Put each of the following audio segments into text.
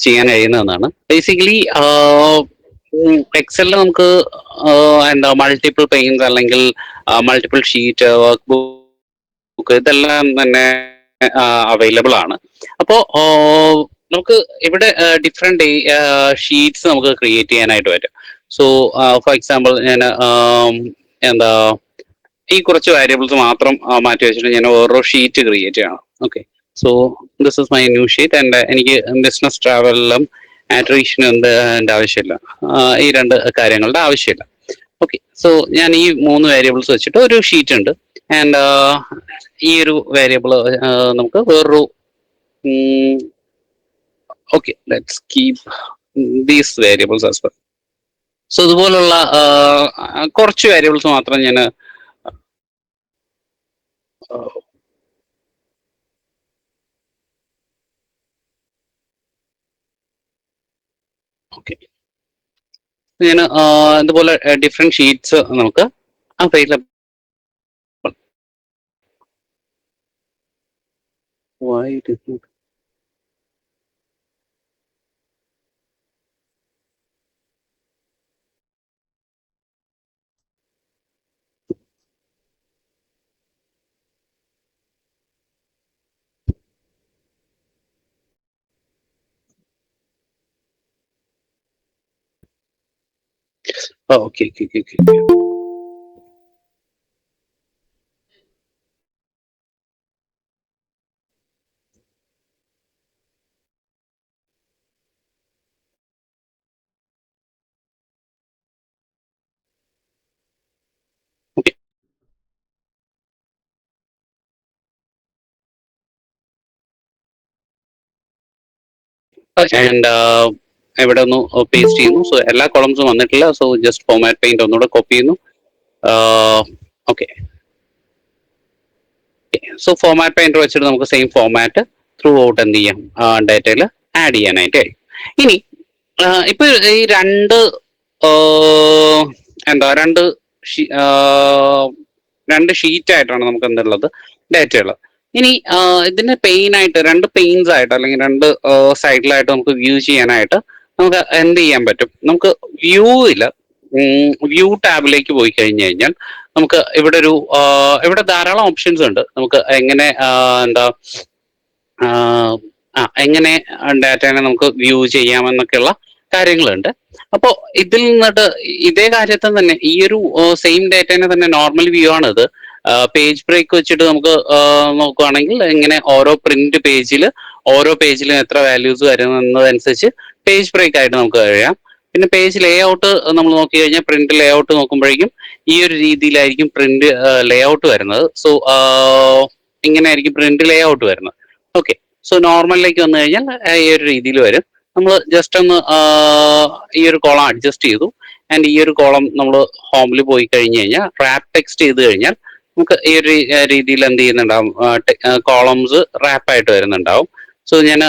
ചെയ്യാൻ കഴിയുന്നതാണ്. ബേസിക്കലി എക്സലിൽ നമുക്ക് എന്താ മൾട്ടിപ്പിൾ പെയിൻസ് അല്ലെങ്കിൽ മൾട്ടിപ്പിൾ ഷീറ്റ് വർക്ക് ബുക്ക് ഇതെല്ലാം തന്നെ അവൈലബിൾ ആണ്. അപ്പോൾ നമുക്ക് ഇവിടെ ഡിഫറെന്റ് ഷീറ്റ്സ് നമുക്ക് ക്രിയേറ്റ് ചെയ്യാനായിട്ട് പറ്റും. സോ ഫോർ എക്സാമ്പിൾ ഞാൻ എന്താ ഈ കുറച്ച് വേരിയബിൾസ് മാത്രം മാറ്റി വെച്ചിട്ട് ഞാൻ ഓരോ ഷീറ്റ് ക്രിയേറ്റ് ചെയ്യണം. Okay, so this is my new sheet. എൻ്റെ എനിക്ക് ബിസിനസ് ട്രാവലിലും ആട്രീഷനും എൻ്റെ ആവശ്യമില്ല, ഈ രണ്ട് കാര്യങ്ങളുടെ ആവശ്യമില്ല. ഓക്കെ, സോ ഞാൻ ഈ 3 വേരിയബിൾസ് വെച്ചിട്ട് ഒരു ഷീറ്റ് ഉണ്ട്. ആൻഡ് ഈ ഒരു വേരിയബിൾ നമുക്ക് വേറൊരു okay let's keep these variables as well. So ഇതുപോലുള്ള കുറച്ച് വേരിയബിൾസ് മാത്രം ഞാൻ ഓക്കെ ഞാൻ ഇതുപോലെ ഡിഫറെന്റ് ഷീറ്റ്സ് നമുക്ക് available. Why it is not? Oh, okay, okay, okay, okay. Okay. And ഇവിടെ ഒന്ന് പേസ്റ്റ് ചെയ്യുന്നു. സോ എല്ലാ കോളംസും വന്നിട്ടില്ല. സോ ജസ്റ്റ് ഫോർമാറ്റ് പെയിന്റ് ഒന്നുകൂടെ കോപ്പി ചെയ്യുന്നു. ഓക്കെ, സോ ഫോർമാറ്റ് പെയിന്റർ വെച്ചിട്ട് നമുക്ക് സെയിം ഫോർമാറ്റ് ത്രൂ ഔട്ട് എന്ത് ചെയ്യാം, ഡാറ്റയിൽ ആഡ് ചെയ്യാനായിട്ട് കഴിയും. ഇനി ഇപ്പൊ ഈ എന്താ രണ്ട് ഷീറ്റ് ആയിട്ടാണ് നമുക്ക് എന്തുള്ളത്, ഡാറ്റ ഉള്ളത്. ഇനി ഇതിന് ആയിട്ട് രണ്ട് പെയിൻസ് ആയിട്ട് അല്ലെങ്കിൽ രണ്ട് സൈഡിലായിട്ട് നമുക്ക് വ്യൂ ചെയ്യാനായിട്ട് നമുക്ക് എന്ത് ചെയ്യാൻ പറ്റും, നമുക്ക് വ്യൂ ടാബിലേക്ക് പോയി കഴിഞ്ഞു കഴിഞ്ഞാൽ നമുക്ക് ഇവിടെ ധാരാളം ഓപ്ഷൻസ് ഉണ്ട്. നമുക്ക് എങ്ങനെ എങ്ങനെ ഡാറ്റനെ നമുക്ക് വ്യൂ ചെയ്യാമെന്നൊക്കെയുള്ള കാര്യങ്ങളുണ്ട്. അപ്പോൾ ഇതിൽ നിന്നിട്ട് ഇതേ കാര്യത്തിൽ തന്നെ ഈ ഒരു സെയിം ഡാറ്റനെ തന്നെ നോർമൽ വ്യൂ ആണിത്. പേജ് ബ്രേക്ക് വെച്ചിട്ട് നമുക്ക് നോക്കുകയാണെങ്കിൽ ഇങ്ങനെ ഓരോ പേജിലും എത്ര വാല്യൂസ് വരുന്നതനുസരിച്ച് പേജ് ബ്രേക്ക് ആയിട്ട് നമുക്ക് കഴിയാം. പിന്നെ പേജ് ലേ ഔട്ട് നമ്മൾ നോക്കി കഴിഞ്ഞാൽ പ്രിന്റ് ലേ ഔട്ട് നോക്കുമ്പോഴേക്കും ഈ ഒരു രീതിയിലായിരിക്കും പ്രിന്റ് ലേ ഔട്ട് വരുന്നത്. സോ ഇങ്ങനെ ആയിരിക്കും പ്രിന്റ് ലേ ഔട്ട് വരുന്നത്. ഓക്കെ, സോ നോർമലിലേക്ക് വന്നു കഴിഞ്ഞാൽ ഈ ഒരു രീതിയിൽ വരും. നമ്മൾ ജസ്റ്റ് ഒന്ന് ഈ ഒരു കോളം അഡ്ജസ്റ്റ് ചെയ്തു. ആൻഡ് ഈ ഒരു കോളം നമ്മൾ ഹോമിൽ പോയി കഴിഞ്ഞു കഴിഞ്ഞാൽ റാപ്പ് ടെക്സ്റ്റ് ചെയ്ത് കഴിഞ്ഞാൽ നമുക്ക് ഈ ഒരു രീതിയിൽ എന്ത് ചെയ്യുന്നുണ്ടാവും, കോളംസ് റാപ്പായിട്ട് വരുന്നുണ്ടാവും. സോ ഞാൻ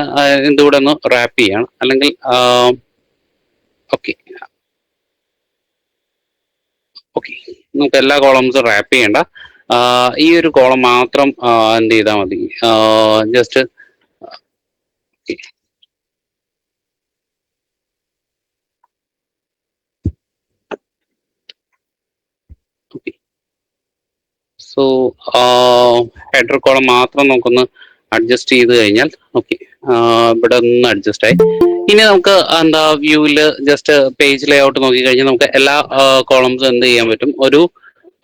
എന്തുകൂടെ ഒന്ന് റാപ്പ് ചെയ്യാണ്. അല്ലെങ്കിൽ ഓക്കെ ഓക്കെ നമുക്ക് എല്ലാ കോളംസും റാപ്പ് ചെയ്യണ്ട, ഈ ഒരു കോളം മാത്രം എന്ത് ചെയ്താൽ മതി, ജസ്റ്റ് സോ ഹെഡർ കോളം മാത്രം നമുക്കൊന്ന് അഡ്ജസ്റ്റ് ചെയ്ത് കഴിഞ്ഞാൽ ഓക്കെ, ഇവിടെ ഒന്ന് അഡ്ജസ്റ്റ് ആയി. ഇനി നമുക്ക് എന്താ വ്യൂവിൽ ജസ്റ്റ് പേജ് ലേ ഔട്ട് നോക്കി കഴിഞ്ഞാൽ നമുക്ക് എല്ലാ കോളംസും എന്ത് ചെയ്യാൻ പറ്റും,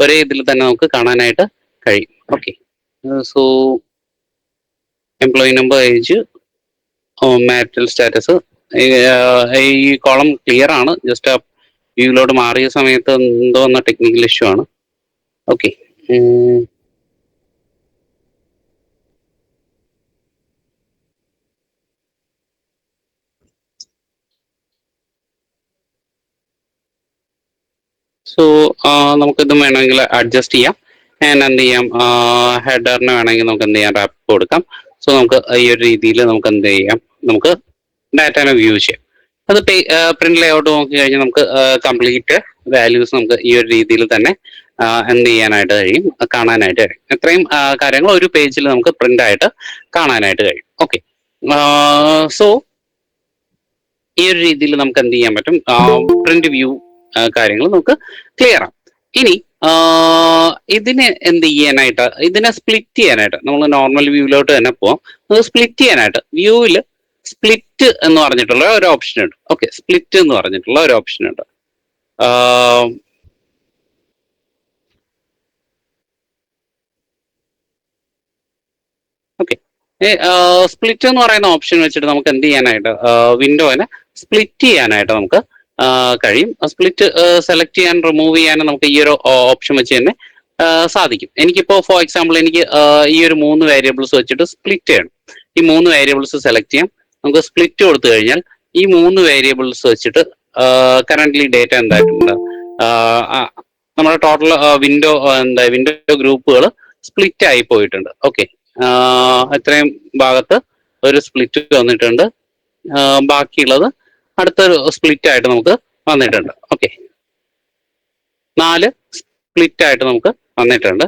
ഒരേ ഇതിൽ തന്നെ നമുക്ക് കാണാനായിട്ട് കഴിയും. Okay, so employee number, age, marital status, ഈ കോളം ക്ലിയർ ആണ്. ജസ്റ്റ് ആ വ്യൂവിലോട്ട് മാറിയ സമയത്ത് എന്തോ വന്ന ടെക്നിക്കൽ ഇഷ്യൂ ആണ്. ഓക്കെ, സോ നമുക്കിതും വേണമെങ്കിൽ അഡ്ജസ്റ്റ് ചെയ്യാം. ആൻഡ് എന്ത് ചെയ്യാം, ഹെഡറിന് വേണമെങ്കിൽ നമുക്ക് എന്ത് ചെയ്യാം, റാപ്പ് കൊടുക്കാം. സോ നമുക്ക് ഈ ഒരു രീതിയിൽ നമുക്ക് എന്ത് ചെയ്യാം, നമുക്ക് ഡാറ്റനെ വ്യൂ ചെയ്യാം. അത് പ്രിന്റ് ലേ ഔട്ട് നോക്കി കഴിഞ്ഞാൽ നമുക്ക് കംപ്ലീറ്റ് വാല്യൂസ് നമുക്ക് ഈ ഒരു രീതിയിൽ തന്നെ എന്ത് ചെയ്യാനായിട്ട് കഴിയും, കാണാനായിട്ട് കഴിയും. ഇത്രയും കാര്യങ്ങൾ ഒരു പേജിൽ നമുക്ക് പ്രിന്റ് ആയിട്ട് കാണാനായിട്ട് കഴിയും. ഓക്കെ, സോ ഈ ഒരു രീതിയിൽ നമുക്ക് എന്ത് ചെയ്യാൻ പറ്റും, പ്രിന്റ് വ്യൂ കാര്യങ്ങൾ നമുക്ക് ക്ലിയർ ആവും. ഇനി ഇതിനെ എന്ത് ചെയ്യാനായിട്ട്, ഇതിനെ സ്പ്ലിറ്റ് ചെയ്യാനായിട്ട് നമ്മൾ നോർമൽ വ്യൂവിലോട്ട് തന്നെ പോവാം. അത് സ്പ്ലിറ്റ് ചെയ്യാനായിട്ട് വ്യൂവിൽ സ്പ്ലിറ്റ് എന്ന് പറഞ്ഞിട്ടുള്ള ഒരു ഓപ്ഷൻ ഉണ്ട്. ഓക്കെ, സ്പ്ലിറ്റ് എന്ന് പറഞ്ഞിട്ടുള്ള ഒരു ഓപ്ഷൻ ഉണ്ട്. ഓക്കെ, സ്പ്ലിറ്റ് എന്ന് പറയുന്ന ഓപ്ഷൻ വെച്ചിട്ട് നമുക്ക് എന്ത് ചെയ്യാനായിട്ട്, വിൻഡോനെ സ്പ്ലിറ്റ് ചെയ്യാനായിട്ട് നമുക്ക് കഴിയും. സ്പ്ലിറ്റ് സെലക്ട് ചെയ്യാൻ റിമൂവ് ചെയ്യാനും നമുക്ക് ഈ ഒരു ഓപ്ഷൻ വെച്ച് തന്നെ സാധിക്കും. എനിക്കിപ്പോ ഫോർ എക്സാമ്പിൾ എനിക്ക് ഈ ഒരു 3 വേരിയബിൾസ് വെച്ചിട്ട് സ്പ്ലിറ്റ് ചെയ്യണം. ഈ 3 വേരിയബിൾസ് സെലക്ട് ചെയ്യാം. നമുക്ക് സ്പ്ലിറ്റ് കൊടുത്തു കഴിഞ്ഞാൽ ഈ 3 വേരിയബിൾസ് വെച്ചിട്ട് കറന്റ്ലി ഡേറ്റ എന്തായിട്ടുണ്ട്, നമ്മുടെ ടോട്ടൽ വിൻഡോ ഗ്രൂപ്പുകൾ സ്പ്ലിറ്റ് ആയി പോയിട്ടുണ്ട്. ഓക്കെ, ഇത്രയും ഭാഗത്ത് ഒരു സ്പ്ലിറ്റ് വന്നിട്ടുണ്ട്, ബാക്കിയുള്ളത് അടുത്തൊരു സ്പ്ലിറ്റ് ആയിട്ട് നമുക്ക് വന്നിട്ടുണ്ട്. ഓക്കെ, 4 സ്പ്ലിറ്റ് ആയിട്ട് നമുക്ക് വന്നിട്ടുണ്ട്.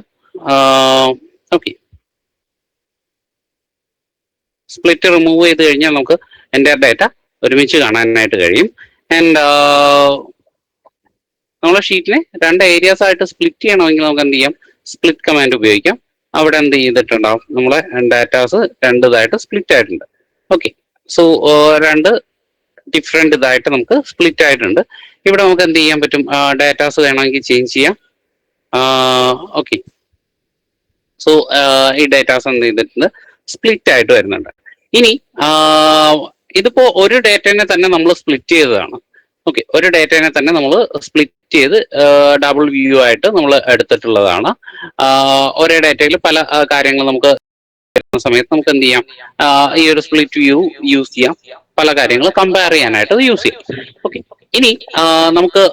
ഓക്കെ, സ്പ്ലിറ്റ് റിമൂവ് ചെയ്ത് കഴിഞ്ഞാൽ നമുക്ക് എൻ്റെ ഡേറ്റ ഒരുമിച്ച് കാണാനായിട്ട് കഴിയും. ആൻഡ് നമ്മളെ ഷീറ്റിനെ 2 ഏരിയാസ് ആയിട്ട് സ്പ്ലിറ്റ് ചെയ്യണമെങ്കിൽ നമുക്ക് എന്ത് ചെയ്യാം, സ്പ്ലിറ്റ് കമാൻഡ് ഉപയോഗിക്കാം. അവിടെ എന്ത് ചെയ്തിട്ടുണ്ടാവും, നമ്മളെ ഡാറ്റാസ് 2 ഇതായിട്ട് സ്പ്ലിറ്റ് ആയിട്ടുണ്ട്. ഓക്കെ, സോ 2 ഡിഫറെന്റ് ഇതായിട്ട് നമുക്ക് സ്പ്ലിറ്റ് ആയിട്ടുണ്ട്. ഇവിടെ നമുക്ക് എന്ത് ചെയ്യാൻ പറ്റും, ഡാറ്റാസ് വേണമെങ്കിൽ ചേഞ്ച് ചെയ്യാം. ഓക്കെ, സോ ഈ ഡാറ്റാസ് എന്ത് ചെയ്തിട്ടുണ്ട്, സ്പ്ലിറ്റ് ആയിട്ട് വരുന്നുണ്ട്. ഇനി ഇതിപ്പോ ഒരു ഡേറ്റനെ തന്നെ നമ്മൾ സ്പ്ലിറ്റ് ചെയ്തതാണ്. ഓക്കെ, ഒരു ഡേറ്റനെ തന്നെ നമ്മൾ സ്പ്ലിറ്റ് ചെയ്ത് ഡബിൾ വ്യൂ ആയിട്ട് നമ്മൾ എടുത്തിട്ടുള്ളതാണ്. ഒരേ ഡേറ്റയിൽ പല കാര്യങ്ങൾ നമുക്ക് സമയത്ത് നമുക്ക് എന്ത് ചെയ്യാം, ഈ ഒരു സ്പ്ലിറ്റ് വ്യൂ യൂസ് ചെയ്യാം, പല കാര്യങ്ങൾ കമ്പയർ ചെയ്യാനായിട്ട് യൂസ് ചെയ്യാം. ഓക്കെ, ഇനി നമുക്ക്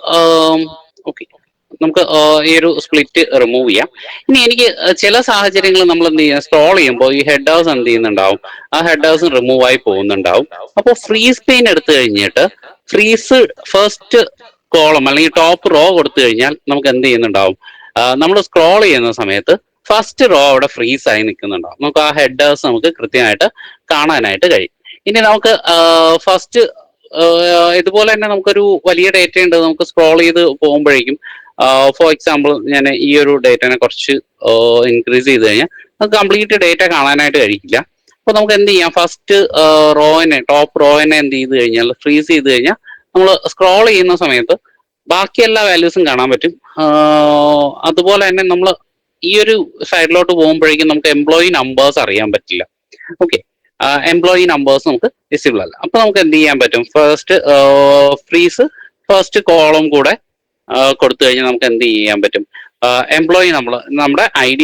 ഈ ഒരു സ്പ്ലിറ്റ് റിമൂവ് ചെയ്യാം. ഇനി എനിക്ക് ചില സാഹചര്യങ്ങളിൽ നമ്മൾ എന്ത് ചെയ്യാം, സ്ക്രോൾ ചെയ്യുമ്പോൾ ഈ ഹെഡേഴ്സ് എന്ത് ചെയ്യുന്നുണ്ടാവും, ആ ഹെഡേഴ്സ് റിമൂവ് ആയി പോകുന്നുണ്ടാവും. അപ്പോൾ ഫ്രീസ് പെയിൻ എടുത്തു കഴിഞ്ഞിട്ട് ഫ്രീസ് ഫസ്റ്റ് കോളം അല്ലെങ്കിൽ ടോപ്പ് റോ കൊടുത്തു കഴിഞ്ഞാൽ നമുക്ക് എന്ത് ചെയ്യുന്നുണ്ടാവും, നമ്മൾ സ്ക്രോൾ ചെയ്യുന്ന സമയത്ത് ഫസ്റ്റ് റോ അവിടെ ഫ്രീസ് ആയി നിൽക്കുന്നുണ്ടാവും. നമുക്ക് ആ ഹെഡേഴ്സ് നമുക്ക് കൃത്യമായിട്ട് കാണാനായിട്ട് കഴിയും. ഇനി നമുക്ക് ഫസ്റ്റ് ഇതുപോലെ തന്നെ നമുക്കൊരു വലിയ ഡേറ്റ ഉണ്ട്, നമുക്ക് സ്ക്രോൾ ചെയ്ത് പോകുമ്പോഴേക്കും ഫോർ എക്സാമ്പിൾ ഞാൻ ഈ ഒരു ഡേറ്റനെ കുറച്ച് ഇൻക്രീസ് ചെയ്ത് കഴിഞ്ഞാൽ നമുക്ക് കംപ്ലീറ്റ് ഡേറ്റ കാണാനായിട്ട് കഴിയില്ല. അപ്പൊ നമുക്ക് എന്ത് ചെയ്യാം, ഫസ്റ്റ് ടോപ്പ് റോയിനെ എന്ത് ചെയ്ത് കഴിഞ്ഞാൽ ഫ്രീസ് ചെയ്ത് കഴിഞ്ഞാൽ നമ്മൾ സ്ക്രോൾ ചെയ്യുന്ന സമയത്ത് ബാക്കി എല്ലാ വാല്യൂസും കാണാൻ പറ്റും. അതുപോലെ തന്നെ നമ്മൾ ഈ ഒരു സൈഡിലോട്ട് പോകുമ്പോഴേക്കും നമുക്ക് എംപ്ലോയി നമ്പേഴ്സ് അറിയാൻ പറ്റില്ല. ഓക്കെ, എംപ്ലോയി നമ്പേഴ്സ് നമുക്ക് വിസിബിൾ അല്ല. അപ്പൊ നമുക്ക് എന്ത് ചെയ്യാൻ പറ്റും, ഫസ്റ്റ് ഫ്രീസ് ഫസ്റ്റ് കോളം കൂടെ കൊടുത്തു കഴിഞ്ഞാൽ നമുക്ക് എന്ത് ചെയ്യാൻ പറ്റും, എംപ്ലോയി നമ്മുടെ ID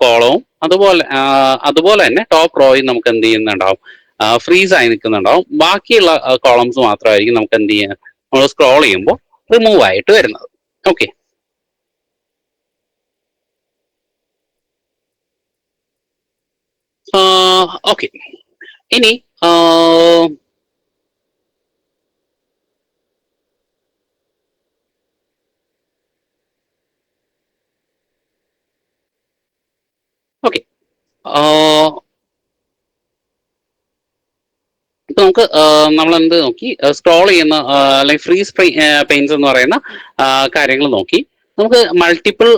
കോളവും അതുപോലെ തന്നെ ടോപ്പ് റോയും നമുക്ക് എന്ത് ചെയ്യുന്നുണ്ടാവും, ഫ്രീസ് ആയി നിൽക്കുന്നുണ്ടാവും. ബാക്കിയുള്ള കോളംസ് മാത്രമായിരിക്കും നമുക്ക് എന്ത് ചെയ്യാൻ, നമ്മൾ സ്ക്രോൾ ചെയ്യുമ്പോൾ റിമൂവ് ആയിട്ട് വരുന്നത്. ഓക്കെ, ഓക്കെ, ഇനി ഓക്കെ, ഇപ്പൊ നമുക്ക് നമ്മൾ എന്ത് നോക്കി, സ്ക്രോൾ ചെയ്യുന്ന അല്ലെങ്കിൽ ഫ്രീസ് പെയിൻസ് എന്ന് പറയുന്ന കാര്യങ്ങൾ നോക്കി. നമുക്ക് മൾട്ടിപ്പിൾ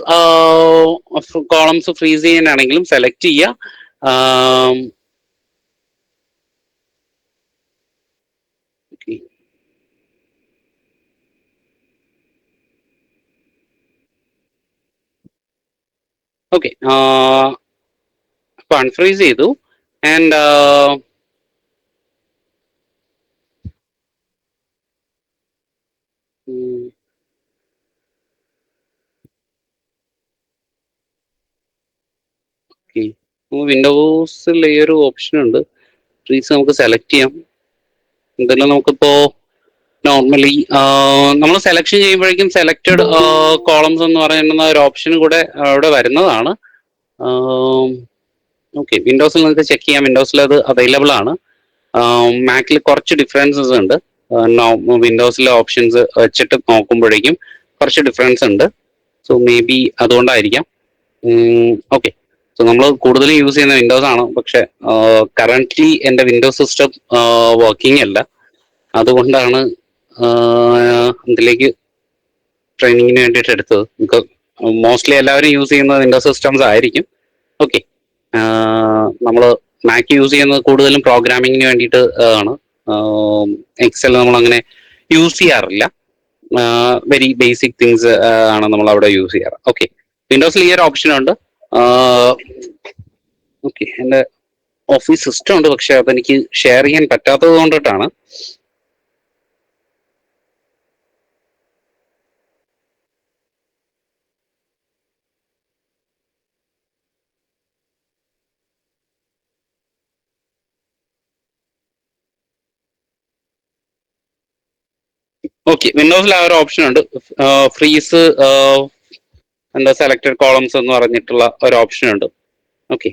കോളംസ് ഫ്രീസ് ചെയ്യാനാണെങ്കിലും സെലക്ട് ചെയ്യുക. ഓക്കെ, അൺഫ്രീസ് ചെയ്തു. ആൻഡ് വിൻഡോസിൽ ഈ ഒരു ഓപ്ഷൻ ഉണ്ട്, ഫ്രീസ് നമുക്ക് സെലക്ട് ചെയ്യാം. എന്തെല്ലാം നമുക്കിപ്പോ നോർമലി നമ്മൾ സെലക്ഷൻ ചെയ്യുമ്പോഴേക്കും സെലക്റ്റഡ് കോളംസ് എന്ന് പറയുന്ന ഒരു ഓപ്ഷൻ കൂടെ അവിടെ വരുന്നതാണ്. ഓക്കെ, വിൻഡോസിൽ നിങ്ങൾക്ക് ചെക്ക് ചെയ്യാം, വിൻഡോസിൽ അത് അവൈലബിൾ ആണ്. മാക്കിൽ കുറച്ച് ഡിഫറൻസസ് ഉണ്ട്, വിൻഡോസിലെ ഓപ്ഷൻസ് വെച്ചിട്ട് നോക്കുമ്പോഴേക്കും കുറച്ച് ഡിഫറൻസ് ഉണ്ട്. സോ മേ ബി അതുകൊണ്ടായിരിക്കാം. ഓക്കെ, സോ നമ്മൾ കൂടുതലും യൂസ് ചെയ്യുന്ന വിൻഡോസ് ആണ്, പക്ഷെ കറന്റ്ലി എൻ്റെ വിൻഡോസ് സിസ്റ്റം വർക്കിംഗ് അല്ല. അതുകൊണ്ടാണ് ഇതിലേക്ക് ട്രെയിനിങ്ങിന് വേണ്ടിയിട്ട് എടുത്തത്. നമുക്ക് മോസ്റ്റ്ലി എല്ലാവരും യൂസ് ചെയ്യുന്നത് വിൻഡോസ് സിസ്റ്റംസ് ആയിരിക്കും. ഓക്കെ, നമ്മൾ മാക് യൂസ് ചെയ്യുന്നത് കൂടുതലും പ്രോഗ്രാമിങ്ങിന് വേണ്ടിയിട്ട് ആണ്. എക്സൽ നമ്മൾ അങ്ങനെ യൂസ് ചെയ്യാറില്ല. വെരി ബേസിക് തിങ്സ് ആണ് നമ്മൾ അവിടെ യൂസ് ചെയ്യാറ്. ഓക്കെ, വിൻഡോസിൽ ഈ ഒരു ഓപ്ഷൻ ഉണ്ട്. ഓക്കെ, എൻ്റെ ഓഫീസ് സിസ്റ്റം ഉണ്ട്, പക്ഷെ അതെനിക്ക് ഷെയർ ചെയ്യാൻ പറ്റാത്തത് കൊണ്ടിട്ടാണ്. ഓക്കെ, വിൻഡോസിൽ ആ ഒരു ഓപ്ഷൻ ഉണ്ട്. ഫ്രീസ് എന്താ സെലക്ടഡ് കോളംസ് എന്ന് പറഞ്ഞിട്ടുള്ള ഒരു ഓപ്ഷൻ ഉണ്ട്. ഓക്കെ,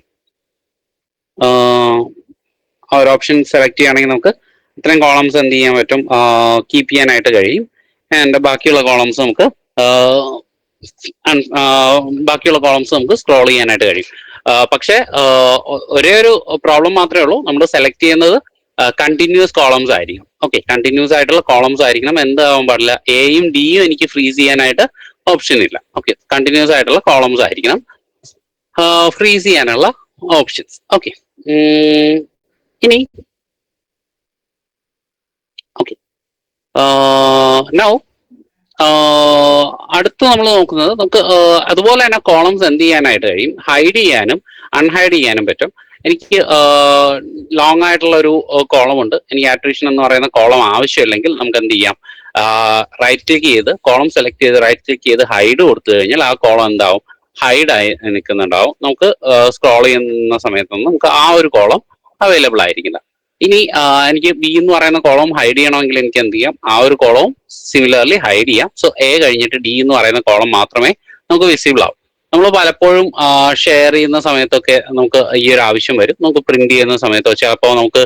ആ ഒരു ഓപ്ഷൻ സെലക്ട് ചെയ്യുകയാണെങ്കിൽ നമുക്ക് ഇത്രയും കോളംസ് എന്ത് ചെയ്യാൻ പറ്റും, കീപ്പ് ചെയ്യാനായിട്ട് കഴിയും. ആൻഡ് ബാക്കിയുള്ള കോളംസ് നമുക്ക് ബാക്കിയുള്ള കോളംസ് നമുക്ക് സ്ക്രോൾ ചെയ്യാനായിട്ട് കഴിയും. പക്ഷേ ഒരേ ഒരു പ്രോബ്ലം മാത്രമേ ഉള്ളൂ, നമ്മൾ സെലക്ട് ചെയ്യുന്നത് കണ്ടിന്യൂസ് കോളംസ് ആയിരിക്കും. ഓക്കെ, കണ്ടിന്യൂസ് ആയിട്ടുള്ള കോളംസ് ആയിരിക്കണം. എന്താവാൻ പാടില്ല, എയും ഡിയും എനിക്ക് ഫ്രീസ് ചെയ്യാനായിട്ട് ഓപ്ഷൻ ഇല്ല. ഓക്കെ, കണ്ടിന്യൂസ് ആയിട്ടുള്ള കോളംസ് ആയിരിക്കണം. ഫ്രീസ് ചെയ്യാനുള്ള ഓപ്ഷൻസ്. ഓക്കെ, ഇനി ഓക്കെ, നൗ അടുത്ത് നമ്മൾ നോക്കുന്നത്, നമുക്ക് അതുപോലെ തന്നെ കോളംസ് എന്ത് ചെയ്യാനായിട്ട് കഴിയും, ഹൈഡ് ചെയ്യാനും അൺഹൈഡ് ചെയ്യാനും പറ്റും. എനിക്ക് ലോങ് ആയിട്ടുള്ള ഒരു കോളം ഉണ്ട്, എനിക്ക് ആട്രിഷൻ എന്ന് പറയുന്ന കോളം ആവശ്യമില്ലെങ്കിൽ നമുക്ക് എന്ത് ചെയ്യാം, റൈറ്റ് ക്ലിക്ക് ചെയ്ത് കോളം സെലക്ട് ചെയ്ത് റൈറ്റ് ക്ലിക്ക് ചെയ്ത് ഹൈഡ് കൊടുത്തു കഴിഞ്ഞാൽ ആ കോളം എന്താവും, ഹൈഡ് ആയി നിൽക്കുന്നുണ്ടാവും. നമുക്ക് സ്ക്രോൾ ചെയ്യുന്ന സമയത്തൊന്നും നമുക്ക് ആ ഒരു കോളം അവൈലബിൾ ആയിരിക്കില്ല. ഇനി എനിക്ക് ബി എന്ന് പറയുന്ന കോളം ഹൈഡ് ചെയ്യണമെങ്കിൽ എനിക്ക് എന്ത് ചെയ്യാം, ആ ഒരു കോളവും സിമിലർലി ഹൈഡ് ചെയ്യാം. സോ എ കഴിഞ്ഞിട്ട് ഡി എന്ന് പറയുന്ന കോളം മാത്രമേ നമുക്ക് വിസിബിൾ ആവും. നമ്മൾ പലപ്പോഴും ഷെയർ ചെയ്യുന്ന സമയത്തൊക്കെ നമുക്ക് ഈ ഒരു ആവശ്യം വരും. നമുക്ക് പ്രിന്റ് ചെയ്യുന്ന സമയത്തോ ചിലപ്പോൾ നമുക്ക്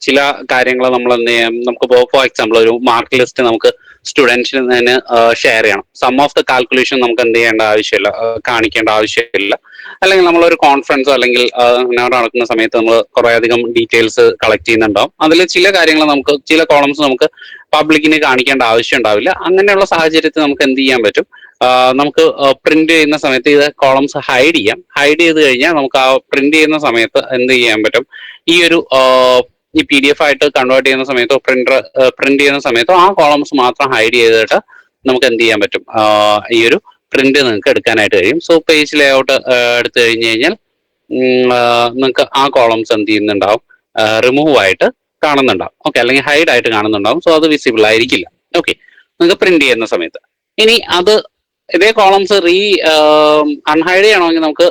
ചില കാര്യങ്ങൾ നമ്മൾ എന്ത് ചെയ്യാം, നമുക്ക് ഫോർ എക്സാമ്പിൾ ഒരു മാർക്ക് ലിസ്റ്റ് നമുക്ക് സ്റ്റുഡൻസിന് തന്നെ ഷെയർ ചെയ്യണം. സം ഓഫ് ദ കാൽക്കുലേഷൻ നമുക്ക് എന്ത് ചെയ്യേണ്ട ആവശ്യമില്ല, കാണിക്കേണ്ട ആവശ്യമില്ല. അല്ലെങ്കിൽ നമ്മളൊരു കോൺഫറൻസോ അല്ലെങ്കിൽ നടക്കുന്ന സമയത്ത് നമ്മൾ കുറെ അധികം ഡീറ്റെയിൽസ് കളക്ട് ചെയ്യുന്നുണ്ടാവും. അതിൽ ചില കാര്യങ്ങൾ നമുക്ക്, ചില കോളംസ് നമുക്ക് പബ്ലിക്കിന് കാണിക്കേണ്ട ആവശ്യം ഉണ്ടാവില്ല. അങ്ങനെയുള്ള സാഹചര്യത്തിൽ നമുക്ക് എന്ത് ചെയ്യാൻ പറ്റും, നമുക്ക് പ്രിന്റ് ചെയ്യുന്ന സമയത്ത് ഇത് കോളംസ് ഹൈഡ് ചെയ്യാം. ഹൈഡ് ചെയ്ത് കഴിഞ്ഞാൽ നമുക്ക് ആ പ്രിന്റ് ചെയ്യുന്ന സമയത്ത് എന്ത് ചെയ്യാൻ പറ്റും, ഈ ഒരു ഈ PDF ആയിട്ട് കൺവേർട്ട് ചെയ്യുന്ന സമയത്തോ പ്രിന്റ് ചെയ്യുന്ന സമയത്തോ ആ കോളംസ് മാത്രം ഹൈഡ് ചെയ്തിട്ട് നമുക്ക് എന്ത് ചെയ്യാൻ പറ്റും, ഈ ഒരു പ്രിന്റ് നിങ്ങൾക്ക് എടുക്കാനായിട്ട് കഴിയും. സോ പേജ് ലേഔട്ട് എടുത്തു കഴിഞ്ഞ് കഴിഞ്ഞാൽ നിങ്ങൾക്ക് ആ കോളംസ് എന്ത് ചെയ്യുന്നുണ്ടാവും, റിമൂവ് ആയിട്ട് കാണുന്നുണ്ടാവും. ഓക്കെ, അല്ലെങ്കിൽ ഹൈഡ് ആയിട്ട് കാണുന്നുണ്ടാവും. സോ അത് വിസിബിൾ ആയിരിക്കില്ല. ഓക്കെ, നിങ്ങൾക്ക് പ്രിന്റ് ചെയ്യുന്ന സമയത്ത്. ഇനി അത് ഇതേ കോളംസ് അൺഹൈഡ് ചെയ്യണമെങ്കിൽ നമുക്ക്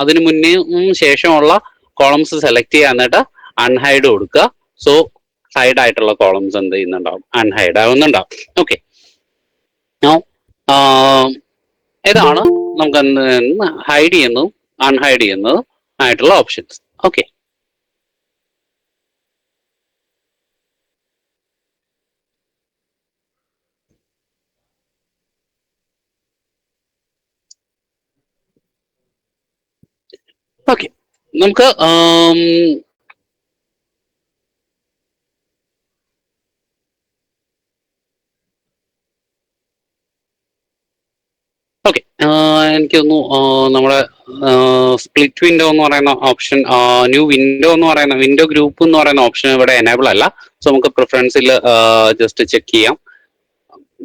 അതിന് മുന്നേയും ശേഷമുള്ള കോളംസ് സെലക്ട് ചെയ്യാൻ, എന്നിട്ട് അൺഹൈഡ് കൊടുക്കുക. സോ ഹൈഡ് ആയിട്ടുള്ള കോളംസ് എന്ത് ചെയ്യുന്നുണ്ടാവും, അൺഹൈഡ് ആവുന്നുണ്ടാവും. ഓക്കെ, ഇതാണ് നമുക്ക് ഹൈഡ് ചെയ്യുന്നതും അൺഹൈഡ് ചെയ്യുന്നതും ആയിട്ടുള്ള ഓപ്ഷൻസ്. ഓക്കെ, ഓക്കെ, നമുക്ക് ഓക്കെ, എനിക്ക് തോന്നുന്നു നമ്മുടെ സ്പ്ലിറ്റ് വിൻഡോ എന്ന് പറയുന്ന ഓപ്ഷൻ, ന്യൂ വിൻഡോ എന്ന് പറയുന്ന വിൻഡോ ഗ്രൂപ്പ് എന്ന് പറയുന്ന ഓപ്ഷൻ ഇവിടെ എനേബിൾ അല്ല. സോ നമുക്ക് പ്രിഫറൻസിൽ ജസ്റ്റ് ചെക്ക് ചെയ്യാം.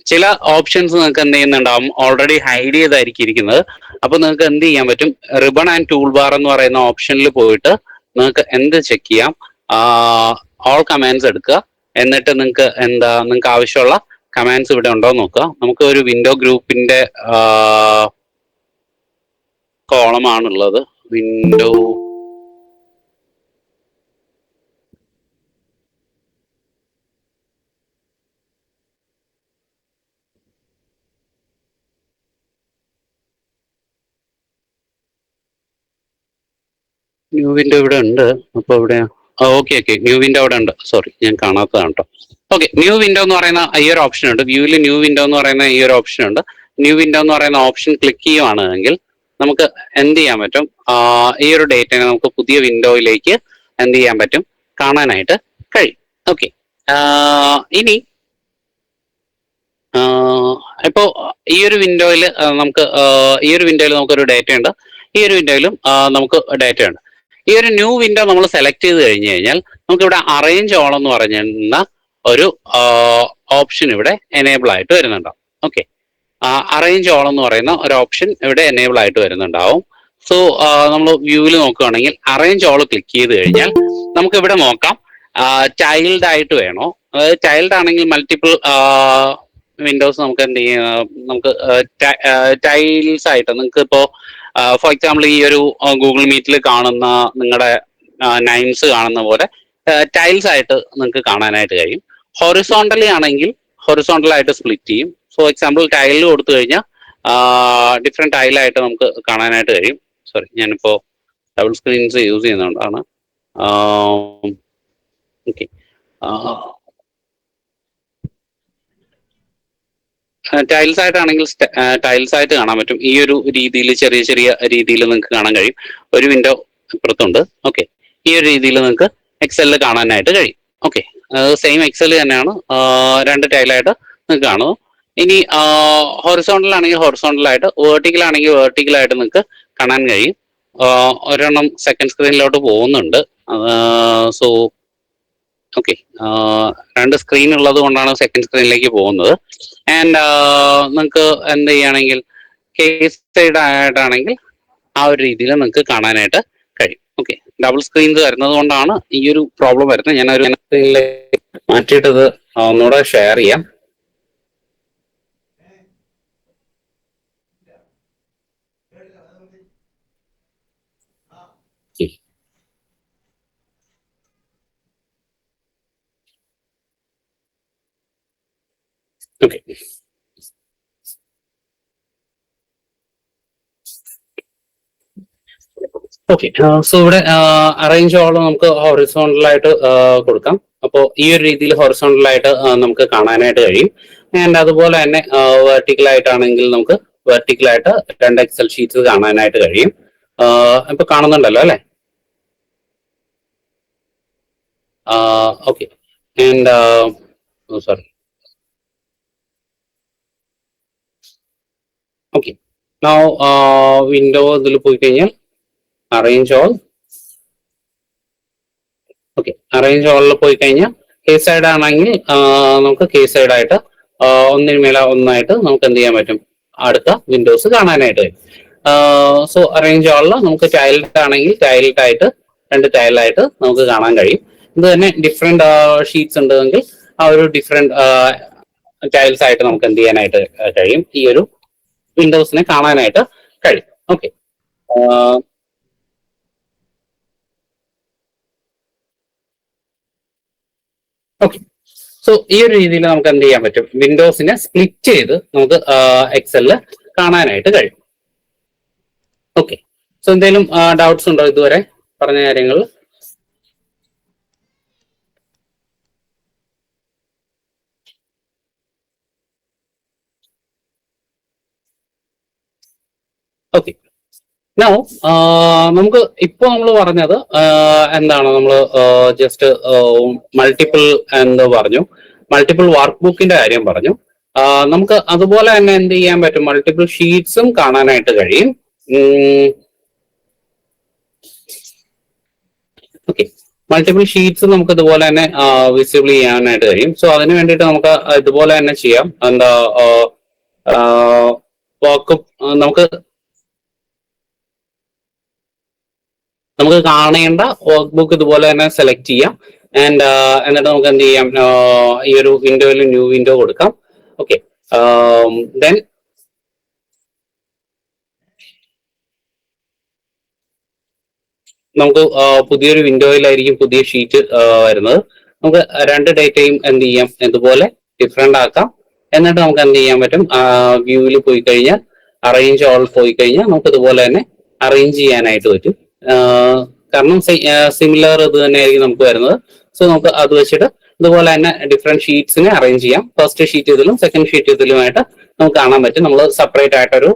ചില ഓപ്ഷൻസ് നിങ്ങൾക്ക് എന്ത് ചെയ്യുന്നുണ്ടാവും, ഓൾറെഡി ഹൈഡ് ചെയ്തായിരിക്കും ഇരിക്കുന്നത്. അപ്പൊ നിങ്ങൾക്ക് എന്ത് ചെയ്യാൻ പറ്റും, റിബൺ ആൻഡ് ടൂൾ ബാർ എന്ന് പറയുന്ന ഓപ്ഷനിൽ പോയിട്ട് നിങ്ങൾക്ക് എന്ത് ചെക്ക് ചെയ്യാം, ഓൾ കമാൻഡ്സ് എടുക്കുക. എന്നിട്ട് നിങ്ങൾക്ക് ആവശ്യമുള്ള കമാൻഡ്സ് ഇവിടെ ഉണ്ടോ എന്ന് നോക്കുക. നമുക്ക് ഒരു വിൻഡോ ഗ്രൂപ്പിന്റെ കോളമാണുള്ളത്. വിൻഡോ ന്യൂ വിൻഡോ ഇവിടെ ഉണ്ട്. അപ്പൊ ഇവിടെ ഓക്കെ ന്യൂ വിൻഡോ അവിടെ ഉണ്ട്. സോറി, ഞാൻ കാണാത്തതാണ് കേട്ടോ. ഓക്കെ, ന്യൂ വിൻഡോ എന്ന് പറയുന്ന ഈ ഒരു ഓപ്ഷൻ ഉണ്ട്. വ്യൂവിൽ ന്യൂ വിൻഡോ എന്ന് പറയുന്ന ഈ ഒരു ഓപ്ഷൻ ഉണ്ട്. ന്യൂ വിൻഡോ എന്ന് പറയുന്ന ഓപ്ഷൻ ക്ലിക്ക് ചെയ്യുവാണെങ്കിൽ നമുക്ക് എന്ത് ചെയ്യാൻ പറ്റും, ഈ ഒരു ഡേറ്റനെ നമുക്ക് പുതിയ വിൻഡോയിലേക്ക് എന്ത് ചെയ്യാൻ പറ്റും, കാണാനായിട്ട് കഴിയും. ഓക്കെ. ഇനി ഇപ്പോ ഈ ഒരു വിൻഡോയിൽ നമുക്കൊരു ഡേറ്റ ഉണ്ട്, ഈ ഒരു വിൻഡോയിലും നമുക്ക് ഡേറ്റ ഉണ്ട്. ഈ ഒരു ന്യൂ വിൻഡോ നമ്മൾ സെലക്ട് ചെയ്ത് കഴിഞ്ഞു കഴിഞ്ഞാൽ നമുക്ക് ഇവിടെ അറേഞ്ച് ഓൾ എന്ന് പറയുന്ന ഒരു ഓപ്ഷൻ ഇവിടെ എനേബിൾ ആയിട്ട് വരുന്നുണ്ടാവും. ഓക്കെ, അറേഞ്ച് ഓൾ എന്ന് പറയുന്ന ഒരു ഓപ്ഷൻ ഇവിടെ എനേബിൾ ആയിട്ട് വരുന്നുണ്ടാവും. സോ നമ്മൾ വ്യൂവിൽ നോക്കുകയാണെങ്കിൽ അറേഞ്ച് ഓൾ ക്ലിക്ക് ചെയ്ത് കഴിഞ്ഞാൽ നമുക്ക് ഇവിടെ നോക്കാം ചൈൽഡ് ആയിട്ട് വേണോ, അതായത് ചൈൽഡ് ആണെങ്കിൽ മൾട്ടിപ്പിൾ വിൻഡോസ് നമുക്ക് എന്ത് ചെയ്യാം, നമുക്ക് ടൈൽസ് ആയിട്ട് നിങ്ങൾക്ക് ഇപ്പോ ഫോർ എക്സാമ്പിൾ ഈ ഒരു ഗൂഗിൾ മീറ്റിൽ കാണുന്ന നിങ്ങളുടെ നൈൻസ് കാണുന്ന പോലെ ടൈൽസ് ആയിട്ട് നിങ്ങൾക്ക് കാണാനായിട്ട് കഴിയും. ഹൊറിസോണ്ടലി ആണെങ്കിൽ ഹൊറിസോണ്ടൽ ആയിട്ട് സ്പ്ലിറ്റ് ചെയ്യും. ഫോർ എക്സാമ്പിൾ ടൈലിൽ കൊടുത്തു കഴിഞ്ഞാൽ ഡിഫറെന്റ് ടൈലായിട്ട് നമുക്ക് കാണാനായിട്ട് കഴിയും. സോറി, ഞാനിപ്പോ ഡബിൾ സ്ക്രീൻസ് യൂസ് ചെയ്യുന്നതുകൊണ്ടാണ്. ഓക്കെ, ടൈൽസ് ആയിട്ടാണെങ്കിൽ ടൈൽസ് ആയിട്ട് കാണാൻ പറ്റും. ഈ ഒരു രീതിയിൽ ചെറിയ ചെറിയ രീതിയിൽ നിങ്ങൾക്ക് കാണാൻ കഴിയും. ഒരു വിൻഡോ ഇപ്പുറത്തുണ്ട്. ഓക്കെ, ഈ ഒരു രീതിയിൽ നിങ്ങൾക്ക് എക്സലിൽ കാണാനായിട്ട് കഴിയും. ഓക്കെ, സെയിം എക്സൽ തന്നെയാണ്, രണ്ട് ടൈലായിട്ട് നിങ്ങൾക്ക് കാണുന്നു. ഇനി ഹൊറിസോണ്ടൽ ആണെങ്കിൽ ഹൊറിസോണ്ടലായിട്ട്, വേർട്ടിക്കൽ ആണെങ്കിൽ വേർട്ടിക്കലായിട്ട് നിങ്ങൾക്ക് കാണാൻ കഴിയും. ഒരെണ്ണം സെക്കൻഡ് സ്ക്രീനിലോട്ട് പോകുന്നുണ്ട്. സോ ഓക്കെ, രണ്ട് സ്ക്രീൻ ഉള്ളത് കൊണ്ടാണ് സെക്കൻഡ് സ്ക്രീനിലേക്ക് പോകുന്നത്. ആൻഡ് നിങ്ങൾക്ക് എന്ത് ചെയ്യുകയാണെങ്കിൽ കേസ് സൈഡ് ആയിട്ടാണെങ്കിൽ ആ ഒരു രീതിയിൽ നിങ്ങൾക്ക് കാണാനായിട്ട് കഴിയും. ഓക്കെ, ഡബിൾ സ്ക്രീൻസ് വരുന്നത് കൊണ്ടാണ് ഈ ഒരു പ്രോബ്ലം വരുന്നത്. ഞാൻ ഒരു സ്ക്രീനിലേക്ക് മാറ്റിയിട്ടത് ഒന്നുകൂടെ ഷെയർ ചെയ്യാം. Okay, okay. സോ ഇവിടെ അറേഞ്ച് ഓൾ നമുക്ക് ഹൊറിസോണ്ടലായിട്ട് കൊടുക്കാം. അപ്പോൾ ഈ ഒരു രീതിയിൽ ഹൊറിസോണ്ടലായിട്ട് നമുക്ക് കാണാനായിട്ട് കഴിയും. ആൻഡ് അതുപോലെ തന്നെ വെർട്ടിക്കൽ ആയിട്ടാണെങ്കിൽ നമുക്ക് വെർട്ടിക്കലായിട്ട് രണ്ട് എക്സൽ ഷീറ്റ്സ് കാണാനായിട്ട് കഴിയും. ഇപ്പൊ കാണുന്നുണ്ടല്ലോ അല്ലെ? Okay, and sorry. Okay, now window ഇതിൽ പോയി കഴിഞ്ഞാൽ അറേഞ്ച് ഓൾ. ഓക്കെ, അറേഞ്ച് ഓളിൽ പോയി കഴിഞ്ഞാൽ കേസ് സൈഡ് ആണെങ്കിൽ നമുക്ക് കേസ് സൈഡ് ആയിട്ട് ഒന്നിന് മേലെ ഒന്നായിട്ട് നമുക്ക് എന്ത് ചെയ്യാൻ പറ്റും, അടുത്ത വിൻഡോസ് കാണാനായിട്ട് കഴിയും. സോ അറേഞ്ച് ഓളിൽ നമുക്ക് ടൈൽഡ് ആണെങ്കിൽ ടൈൽഡ് ആയിട്ട് രണ്ട് ടൈലായിട്ട് നമുക്ക് കാണാൻ കഴിയും. ഇത് തന്നെ ഡിഫറെന്റ് ഷീറ്റ്സ് ഉണ്ടെങ്കിൽ ആ ഒരു ഡിഫറെന്റ് ടൈൽസ് ആയിട്ട് നമുക്ക് എന്ത് ചെയ്യാനായിട്ട് കഴിയും, ഈ ഒരു വിൻഡോസിനെ കാണാനായിട്ട് കഴിയും. Okay, okay. സോ ഈ ഒരു രീതിയിൽ നമുക്ക് എന്ത് ചെയ്യാൻ പറ്റും, വിൻഡോസിനെ സ്പ്ലിറ്റ് ചെയ്ത് നമുക്ക് എക്സലിൽ കാണാനായിട്ട് കഴിയും. ഓക്കെ, സോ എന്തെങ്കിലും ഡൗട്ട്സ് ഉണ്ടോ ഇതുവരെ പറഞ്ഞ കാര്യങ്ങൾ? ഓക്കെ, നൗ നമുക്ക് ഇപ്പൊ നമ്മൾ പറഞ്ഞത് എന്താണ്, നമ്മൾ ജസ്റ്റ് മൾട്ടിപ്പിൾ എന്ന് പറഞ്ഞു, മൾട്ടിപ്പിൾ വർക്ക് ബുക്കിന്റെ കാര്യം പറഞ്ഞു. നമുക്ക് അതുപോലെ തന്നെ എന്ത് ചെയ്യാൻ പറ്റും, മൾട്ടിപ്പിൾ ഷീറ്റ്സും കാണാനായിട്ട് കഴിയും. ഓക്കെ, മൾട്ടിപ്പിൾ ഷീറ്റ്സ് നമുക്ക് ഇതുപോലെ തന്നെ വിസിബിൾ ചെയ്യാനായിട്ട് കഴിയും. സോ അതിന് വേണ്ടിയിട്ട് നമുക്ക് ഇതുപോലെ തന്നെ ചെയ്യാം. എന്താ വർക്ക് നമുക്ക് കാണേണ്ട വർക്ക് ബുക്ക് ഇതുപോലെ തന്നെ സെലക്ട് ചെയ്യാം. ആൻഡ് എന്നിട്ട് നമുക്ക് എന്ത് ചെയ്യാം, ഈ ഒരു വിൻഡോയിൽ ന്യൂ വിൻഡോ കൊടുക്കാം. ഓക്കെ, ദെൻ നമുക്ക് പുതിയൊരു വിൻഡോയിലായിരിക്കും പുതിയ ഷീറ്റ് വരുന്നത്. നമുക്ക് രണ്ട് ഡേറ്റയും എന്ത് ചെയ്യാം, ഇതുപോലെ ഡിഫറെന്റ് ആക്കാം. എന്നിട്ട് നമുക്ക് എന്ത് ചെയ്യാൻ പറ്റും, വ്യൂവിൽ പോയി കഴിഞ്ഞാൽ അറേഞ്ച് ഓൾ പോയി കഴിഞ്ഞാൽ നമുക്ക് ഇതുപോലെ തന്നെ അറേഞ്ച് ചെയ്യാനായിട്ട് പറ്റും. കാരണം സിമിലർ ഇത് തന്നെയായിരിക്കും നമുക്ക് വരുന്നത്. സോ നമുക്ക് അത് വെച്ചിട്ട് ഇതുപോലെ തന്നെ ഡിഫറെന്റ് ഷീറ്റ്സിനെ അറേഞ്ച് ചെയ്യാം. ഫസ്റ്റ് ഷീറ്റ് ഇതിലും സെക്കൻഡ് ഷീറ്റ് ഇതിലുമായിട്ട് നമുക്ക് കാണാൻ പറ്റും. നമ്മൾ സെപ്പറേറ്റ് ആയിട്ടൊരു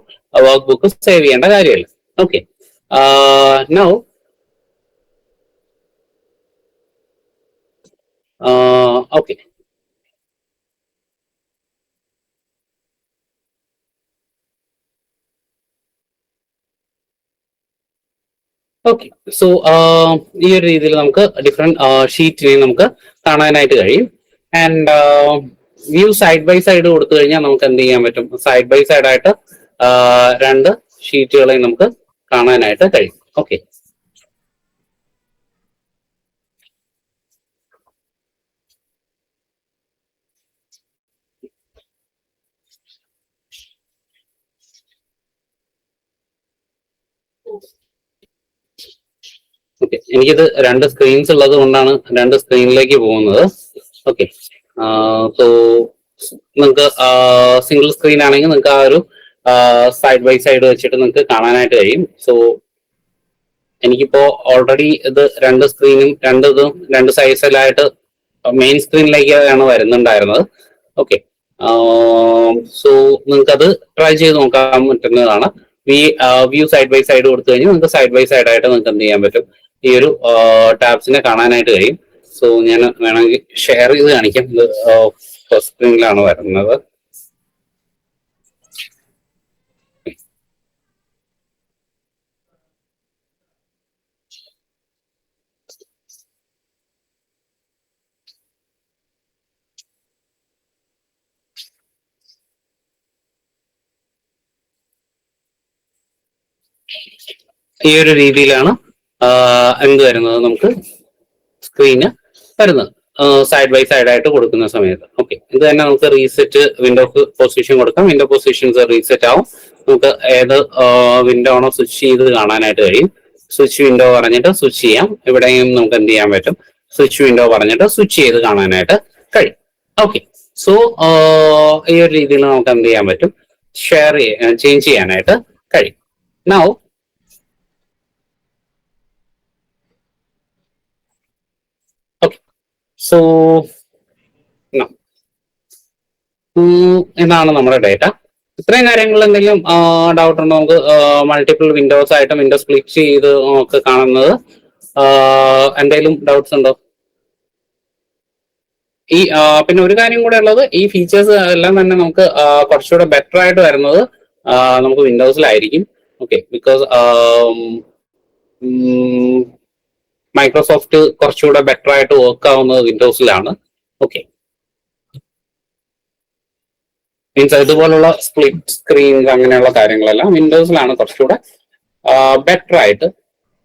വർക്ക് ബുക്ക് സേവ് ചെയ്യേണ്ട കാര്യമില്ല. Okay, now okay. Okay. So ഈ ഒരു രീതിയിൽ നമുക്ക് ഡിഫറെന്റ് ഷീറ്റിനെ നമുക്ക് കാണാനായിട്ട് കഴിയും. And view side by side കൊടുത്തു കഴിഞ്ഞാൽ നമുക്ക് എന്ത് ചെയ്യാൻ പറ്റും? സൈഡ് ബൈ സൈഡ് ആയിട്ട് രണ്ട് ഷീറ്റുകളെ നമുക്ക് കാണാനായിട്ട് കഴിയും. ഓക്കെ. ഓക്കെ, എനിക്കിത് രണ്ട് സ്ക്രീൻസ് ഉള്ളത് കൊണ്ടാണ് രണ്ട് സ്ക്രീനിലേക്ക് പോകുന്നത്. ഓക്കെ. സോ നിങ്ങൾക്ക് സിംഗിൾ സ്ക്രീൻ ആണെങ്കിൽ നിങ്ങൾക്ക് ആ ഒരു സൈഡ് ബൈ സൈഡ് വെച്ചിട്ട് നിങ്ങൾക്ക് കാണാനായിട്ട് കഴിയും. സോ എനിക്കിപ്പോ ഓൾറെഡി ഇത് രണ്ട് സ്ക്രീനും രണ്ട് സൈസിലായിട്ട് മെയിൻ സ്ക്രീനിലേക്കാണ് വരുന്നുണ്ടായിരുന്നത്. ഓക്കെ. സോ നിങ്ങൾക്കത് ട്രൈ ചെയ്ത് നോക്കാൻ പറ്റുന്നതാണ്. വ്യൂ സൈഡ് ബൈ സൈഡ് കൊടുത്തു കഴിഞ്ഞാൽ നിങ്ങൾക്ക് സൈഡ് ബൈ സൈഡ് ആയിട്ട് നിങ്ങൾക്ക് എന്ത് ചെയ്യാൻ പറ്റും? ഈ ഒരു ടാബ്സിനെ കാണാനായിട്ട് കഴിയും. സോ ഞാൻ വേണമെങ്കിൽ ഷെയർ ചെയ്ത് കാണിക്കാം. ഇത് ഫസ്റ്റ് സ്ക്രീനിലാണ് വരുന്നത്. ഈ ഒരു രീതിയിലാണ് എന്ത് വരുന്നത്? നമുക്ക് സ്ക്രീന് വരുന്നത് സൈഡ് ബൈ സൈഡ് ആയിട്ട് കൊടുക്കുന്ന സമയത്ത്. ഓക്കെ. ഇത് തന്നെ നമുക്ക് റീസെറ്റ് വിൻഡോ പൊസിഷൻ കൊടുക്കാം. വിൻഡോ പൊസിഷൻസ് റീസെറ്റ് ആവും. നമുക്ക് ഏത് വിൻഡോ ആണോ സ്വിച്ച് ചെയ്ത് കാണാനായിട്ട് കഴിയും. സ്വിച്ച് വിൻഡോ പറഞ്ഞിട്ട് സ്വിച്ച് ചെയ്യാം. ഇവിടെയും നമുക്ക് എന്ത് ചെയ്യാൻ പറ്റും? സ്വിച്ച് വിൻഡോ പറഞ്ഞിട്ട് സ്വിച്ച് ചെയ്ത് കാണാനായിട്ട് കഴിയും. ഓക്കെ. സോ ഈ ഒരു രീതിയിൽ നമുക്ക് എന്ത് ചെയ്യാൻ പറ്റും? ചേഞ്ച് ചെയ്യാനായിട്ട് കഴിയും. നൗ സോ ഇതാണ് നമ്മുടെ ഡേറ്റ. ഇത്രയും കാര്യങ്ങളിൽ എന്തെങ്കിലും ഡൗട്ട് ഉണ്ടോ? നമുക്ക് മൾട്ടിപ്പിൾ വിൻഡോസ് ആയിട്ട് വിൻഡോ സ്പ്ലിറ്റ് ചെയ്ത് നമുക്ക് കാണുന്നത് എന്തെങ്കിലും ഡൗട്ട്സ് ഉണ്ടോ? ഈ പിന്നെ ഒരു കാര്യം കൂടെ ഉള്ളത്, ഈ ഫീച്ചേഴ്സ് എല്ലാം തന്നെ നമുക്ക് കുറച്ചുകൂടെ ബെറ്റർ ആയിട്ട് വരുന്നത് നമുക്ക് വിൻഡോസിലായിരിക്കും. ഓക്കെ. ബിക്കോസ് മൈക്രോസോഫ്റ്റ് കുറച്ചുകൂടെ ബെറ്റർ ആയിട്ട് വർക്ക് ആവുന്നത് വിൻഡോസിലാണ്. ഓക്കെ. മീൻസ് ഇതുപോലുള്ള സ്പ്ലിറ്റ് സ്ക്രീൻ അങ്ങനെയുള്ള കാര്യങ്ങളെല്ലാം വിൻഡോസിലാണ് കുറച്ചുകൂടെ ബെറ്റർ ആയിട്ട്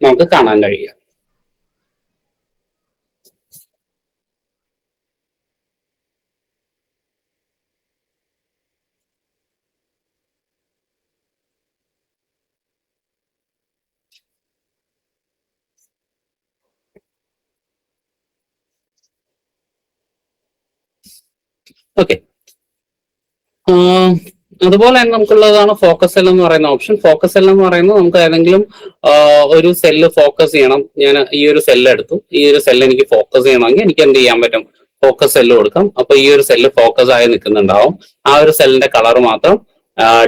നമുക്ക് കാണാൻ കഴിയുക. ഓക്കെ. അതുപോലെ തന്നെ നമുക്കുള്ളതാണ് ഫോക്കസ് സെൽ എന്ന് പറയുന്ന ഓപ്ഷൻ. ഫോക്കസ് സെൽ എന്ന് പറയുന്നത് നമുക്ക് ഏതെങ്കിലും ഒരു സെല്ല് ഫോക്കസ് ചെയ്യണം. ഞാൻ ഈ ഒരു സെല്ല് എടുത്തു. ഈ ഒരു സെല്ല് എനിക്ക് ഫോക്കസ് ചെയ്യണമെങ്കിൽ എനിക്ക് എന്ത് ചെയ്യാൻ പറ്റും? ഫോക്കസ് സെല്ല് കൊടുക്കാം. അപ്പൊ ഈ ഒരു സെല്ല് ഫോക്കസ് ആയി നിൽക്കുന്നുണ്ടാവും. ആ ഒരു സെല്ലിന്റെ കളർ മാത്രം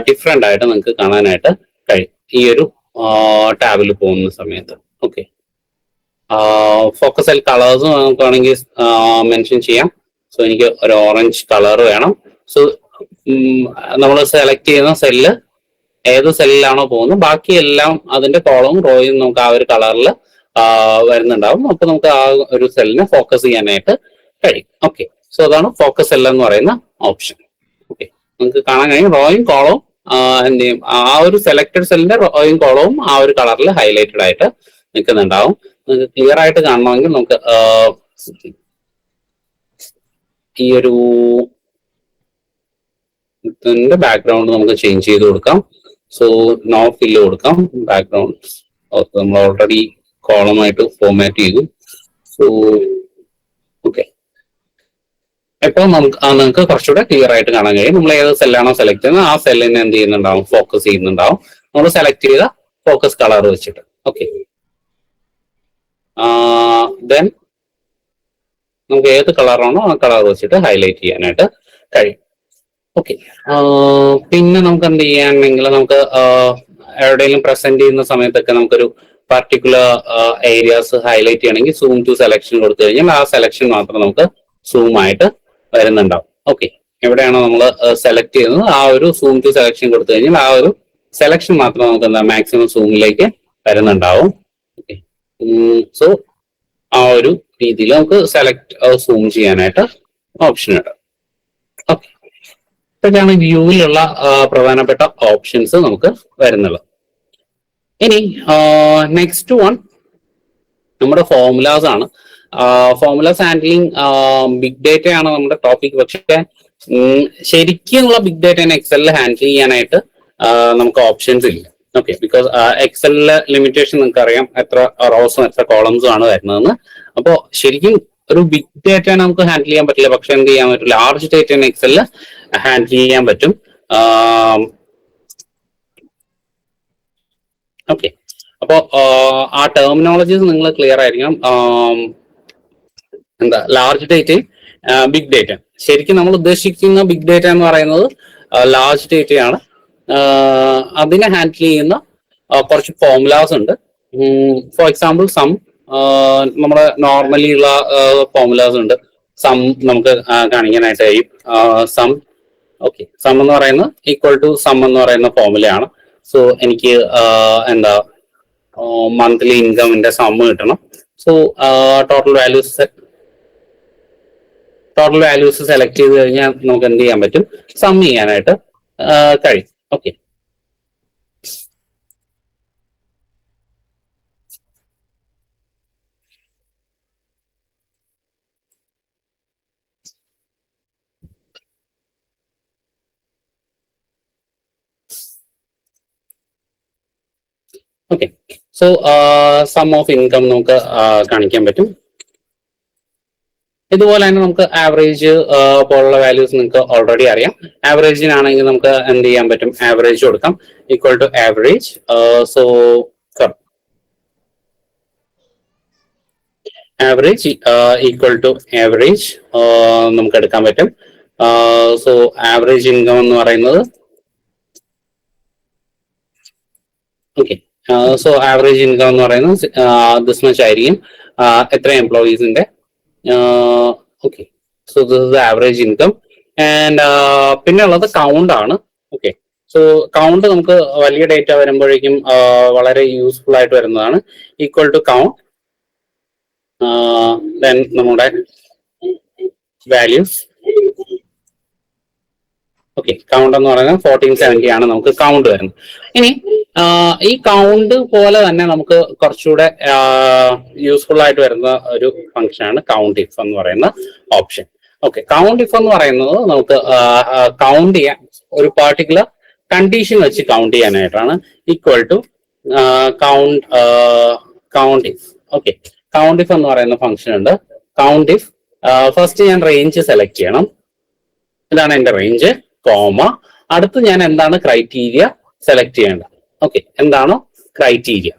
ഡിഫറെന്റ് ആയിട്ട് നിങ്ങൾക്ക് കാണാനായിട്ട് കഴിയും ഈ ഒരു ടാബിൽ പോകുന്ന സമയത്ത്. ഓക്കെ. ഫോക്കസ് സെൽ കളേഴ്സ് നമുക്ക് വേണമെങ്കിൽ മെൻഷൻ ചെയ്യാം. സോ എനിക്ക് ഒരു ഓറഞ്ച് കളർ വേണം. സോ നമ്മൾ സെലക്ട് ചെയ്യുന്ന സെല്ല് ഏത് സെല്ലിലാണോ പോകുന്നത് ബാക്കി എല്ലാം അതിന്റെ കോളവും റോയും നമുക്ക് ആ ഒരു കളറിൽ വരുന്നുണ്ടാവും. അപ്പൊ നമുക്ക് ആ ഒരു സെല്ലിനെ ഫോക്കസ് ചെയ്യാനായിട്ട് കഴിയും. ഓക്കെ. സോ അതാണ് ഫോക്കസ് സെൽ എന്ന് പറയുന്ന ഓപ്ഷൻ. ഓക്കെ. നമുക്ക് കാണാൻ കഴിയും റോയും കോളവും എന്ത് ചെയ്യും? ആ ഒരു സെലക്ടഡ് സെല്ലിന്റെ റോയും കോളവും ആ ഒരു കളറിൽ ഹൈലൈറ്റഡ് ആയിട്ട് നിൽക്കുന്നുണ്ടാവും. നിങ്ങൾക്ക് ക്ലിയർ ആയിട്ട് കാണണമെങ്കിൽ നമുക്ക് ഈ ഒരു ഇതിന്റെ ബാക്ക്ഗ്രൗണ്ട് നമുക്ക് ചേഞ്ച് ചെയ്ത് കൊടുക്കാം. സോ നോ ഫില്ല് കൊടുക്കാം. ബാക്ക്ഗ്രൗണ്ട് നമ്മൾ ഓൾറെഡി കോളമായിട്ട് ഫോർമാറ്റ് ചെയ്തു. So okay. ഇപ്പോൾ നിങ്ങൾക്ക് കുറച്ചുകൂടെ ക്ലിയർ ആയിട്ട് കാണാൻ കഴിയും. നമ്മൾ ഏത് സെല്ലാണോ സെലക്ട് ചെയ്യുന്നത് ആ സെല്ലിനെ എന്ത് ചെയ്യുന്നുണ്ടാവും? ഫോക്കസ് ചെയ്യുന്നുണ്ടാവും. നമ്മൾ സെലക്ട് ചെയ്ത ഫോക്കസ് കളർ വെച്ചിട്ട്. ഓക്കെ. ദെൻ നമുക്ക് ഏത് കളറാണോ ആ കളർ വെച്ചിട്ട് ഹൈലൈറ്റ് ചെയ്യാനായിട്ട് കഴിയും. ഓക്കെ. പിന്നെ നമുക്ക് എന്ത് ചെയ്യാണെങ്കിൽ നമുക്ക് എവിടെയെങ്കിലും പ്രസന്റ് ചെയ്യുന്ന സമയത്തൊക്കെ നമുക്കൊരു പർട്ടിക്കുലർ ഏരിയാസ് ഹൈലൈറ്റ് ചെയ്യണമെങ്കിൽ സൂം ടു സെലക്ഷൻ കൊടുത്തു കഴിഞ്ഞാൽ ആ സെലക്ഷൻ മാത്രം നമുക്ക് സൂം ആയിട്ട് വരുന്നുണ്ടാവും. ഓക്കെ, എവിടെയാണോ നമ്മൾ സെലക്ട് ചെയ്യുന്നത് ആ ഒരു സൂം ടു സെലക്ഷൻ കൊടുത്തു കഴിഞ്ഞാൽ ആ ഒരു സെലക്ഷൻ മാത്രം നമുക്ക് എന്താ മാക്സിമം സൂമിലേക്ക് വരുന്നുണ്ടാവും. ഓക്കെ, സോ ആ ഒരു രീതിയിൽ നമുക്ക് സെലക്ട് സൂം ചെയ്യാനായിട്ട് ഓപ്ഷൻ ഉണ്ട്. ഓക്കെ, ഇതൊക്കെയാണ് വ്യൂവിലുള്ള പ്രധാനപ്പെട്ട ഓപ്ഷൻസ് നമുക്ക് വരുന്നത്. ഇനി നെക്സ്റ്റ് വൺ നമ്മുടെ ഫോർമുലാസ് ആണ്. ഫോർമുലാസ് ഹാൻഡ്ലിങ് ബിഗ് ഡേറ്റ ആണ് നമ്മുടെ ടോപ്പിക്. പക്ഷേ ശരിക്കുമുള്ള ബിഗ് ഡേറ്റ എക്സലിൽ ഹാൻഡിൽ ചെയ്യാനായിട്ട് നമുക്ക് ഓപ്ഷൻസ് ഇല്ല. ഓക്കെ, ബിക്കോസ് എക്സലിലെ ലിമിറ്റേഷൻ നിങ്ങൾക്ക് അറിയാം, എത്ര റോസും എത്ര കോളംസും ആണ് വരുന്നതെന്ന്. അപ്പോൾ ശരിക്കും ഒരു ബിഗ് ഡേറ്റ നമുക്ക് ഹാൻഡിൽ ചെയ്യാൻ പറ്റില്ല. പക്ഷെ എന്ത് ചെയ്യാൻ പറ്റും, ലാർജ് ഡേറ്റ എക്സലിൽ ഹാൻഡിൽ ചെയ്യാൻ പറ്റും. ഓക്കെ, അപ്പോ ആ ടെർമിനോളജീസ് നിങ്ങൾ ക്ലിയർ ആയിരിക്കണം. എന്താ ലാർജ് ഡേറ്റയും ബിഗ് ഡേറ്റ. ശരിക്കും നമ്മൾ ഉദ്ദേശിക്കുന്ന ബിഗ് ഡേറ്റ എന്ന് പറയുന്നത് ലാർജ് ഡേറ്റയാണ്. അതിനെ ഹാൻഡിൽ ചെയ്യുന്ന കുറച്ച് ഫോർമുലാസ് ഉണ്ട്. ഫോർ എക്സാമ്പിൾ സം, നമ്മുടെ നോർമലി ഉള്ള ഫോർമുലാസ് ഉണ്ട്. സം നമുക്ക് കാണിക്കാനായിട്ട് കഴിയും. സം, ഓക്കെ, സം എന്ന് പറയുന്നത് ഈക്വൽ ടു സം എന്ന് പറയുന്ന ഫോർമുലയാണ്. സോ എനിക്ക് എന്താ മന്ത്ലി ഇൻകമിന്റെ സം കിട്ടണം. സോ ടോട്ടൽ വാല്യൂസ് സെലക്ട് ചെയ്ത് കഴിഞ്ഞാൽ നമുക്ക് എന്ത് ചെയ്യാൻ പറ്റും, സം ചെയ്യാനായിട്ട് കഴിയും. Okay, okay, so sum of income നമുക്ക് കാണിക്കാൻ പറ്റും. ഇതുപോലെ തന്നെ നമുക്ക് ആവറേജ് പോലുള്ള വാല്യൂസ് നിങ്ങൾക്ക് ഓൾറെഡി അറിയാം. ആവറേജിനാണെങ്കിൽ നമുക്ക് എന്ത് ചെയ്യാൻ പറ്റും, ആവറേജ് കൊടുക്കാം, equal to average. So average equal to average നമുക്ക് എടുക്കാൻ പറ്റും. സോ ആവറേജ് ഇൻകം എന്ന് പറയുന്നത്, ഓക്കെ, സോ ആവറേജ് ഇൻകം എന്ന് പറയുന്നത് ദിസ് മച്ച് ആയിരിക്കും. എത്ര എംപ്ലോയീസിന്റെ, okay, so this is average income. And പിന്നെ ഉള്ളത് കൗണ്ട് ആണ്. ഓക്കെ, സോ കൗണ്ട് നമുക്ക് വലിയ ഡേറ്റ വരുമ്പോഴേക്കും വളരെ യൂസ്ഫുൾ ആയിട്ട് വരുന്നതാണ്. ഈക്വൽ ടു കൗണ്ട്, ദെൻ നമ്മുടെ വാല്യൂസ്. ഓക്കെ, കൗണ്ട് എന്ന് പറയുന്നത് 1470 ആണ് നമുക്ക് കൗണ്ട് വരുന്നത്. ഇനി ഈ കൗണ്ട് പോലെ തന്നെ നമുക്ക് കുറച്ചുകൂടെ യൂസ്ഫുൾ ആയിട്ട് വരുന്ന ഒരു ഫംഗ്ഷൻ ആണ് കൗണ്ട് ഇഫ് എന്ന് പറയുന്ന ഓപ്ഷൻ. ഓക്കെ, കൗണ്ട് ഇഫ് എന്ന് പറയുന്നത് നമുക്ക് കൗണ്ട് ചെയ്യാൻ ഒരു പാർട്ടിക്കുലർ കണ്ടീഷൻ വെച്ച് കൗണ്ട് ചെയ്യാനായിട്ടാണ്. Equal to count if. Okay, count if എന്ന് പറയുന്ന ഫംഗ്ഷൻ ഉണ്ട്. കൗണ്ട് ഇഫ് ഫസ്റ്റ് ഞാൻ റേഞ്ച് സെലക്ട് ചെയ്യണം. ഇതാണ് എന്റെ റേഞ്ച്, കോമ. അടുത്ത് ഞാൻ എന്താണ് ക്രൈറ്റീരിയ സെലക്ട് ചെയ്യേണ്ടത്. ഓക്കെ, എന്താണോ ക്രൈറ്റീരിയ,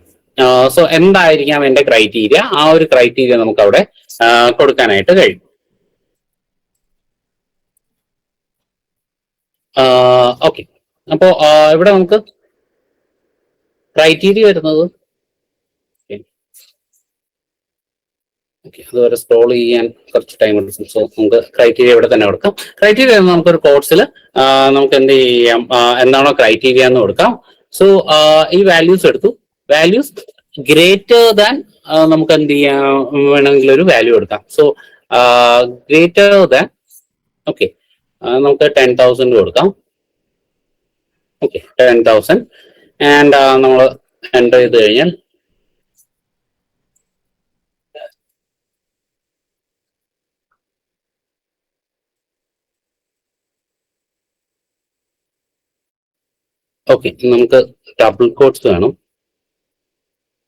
സോ എന്തായിരിക്കാം എന്റെ ക്രൈറ്റീരിയ, ആ ഒരു ക്രൈറ്റീരിയ നമുക്ക് അവിടെ കൊടുക്കാനായിട്ട് കഴിയും. ഓക്കെ, അപ്പോ ഇവിടെ നമുക്ക് ക്രൈറ്റീരിയ വരുന്നത്, ഓക്കെ, അതുവരെ സ്ക്രോൾ ചെയ്യാൻ കുറച്ച് ടൈം എടുക്കും. സോ നമുക്ക് ക്രൈറ്റീരിയ ഇവിടെ തന്നെ കൊടുക്കാം. ക്രൈറ്റീരിയ നമുക്കൊരു കോഴ്സിൽ നമുക്ക് എന്ത് ചെയ്യാം, എന്താണോ ക്രൈറ്റീരിയ എന്ന് കൊടുക്കാം. സോ ഈ വാല്യൂസ് എടുത്തു, വാല്യൂസ് ഗ്രേറ്റർ ദാൻ നമുക്ക് എന്ത് ചെയ്യാം, വേണമെങ്കിൽ ഒരു വാല്യൂ എടുക്കാം. സോ ഗ്രേറ്റർ ദാൻ, ഓക്കെ, നമുക്ക് 10,000 കൊടുക്കാം. ഓക്കെ, 10,000 ആൻഡ് നമ്മൾ എൻ്റർ ചെയ്ത് കഴിഞ്ഞാൽ ഓക്കെ, നമുക്ക് ഡബിൾ കോട്ട്സ് വേണം.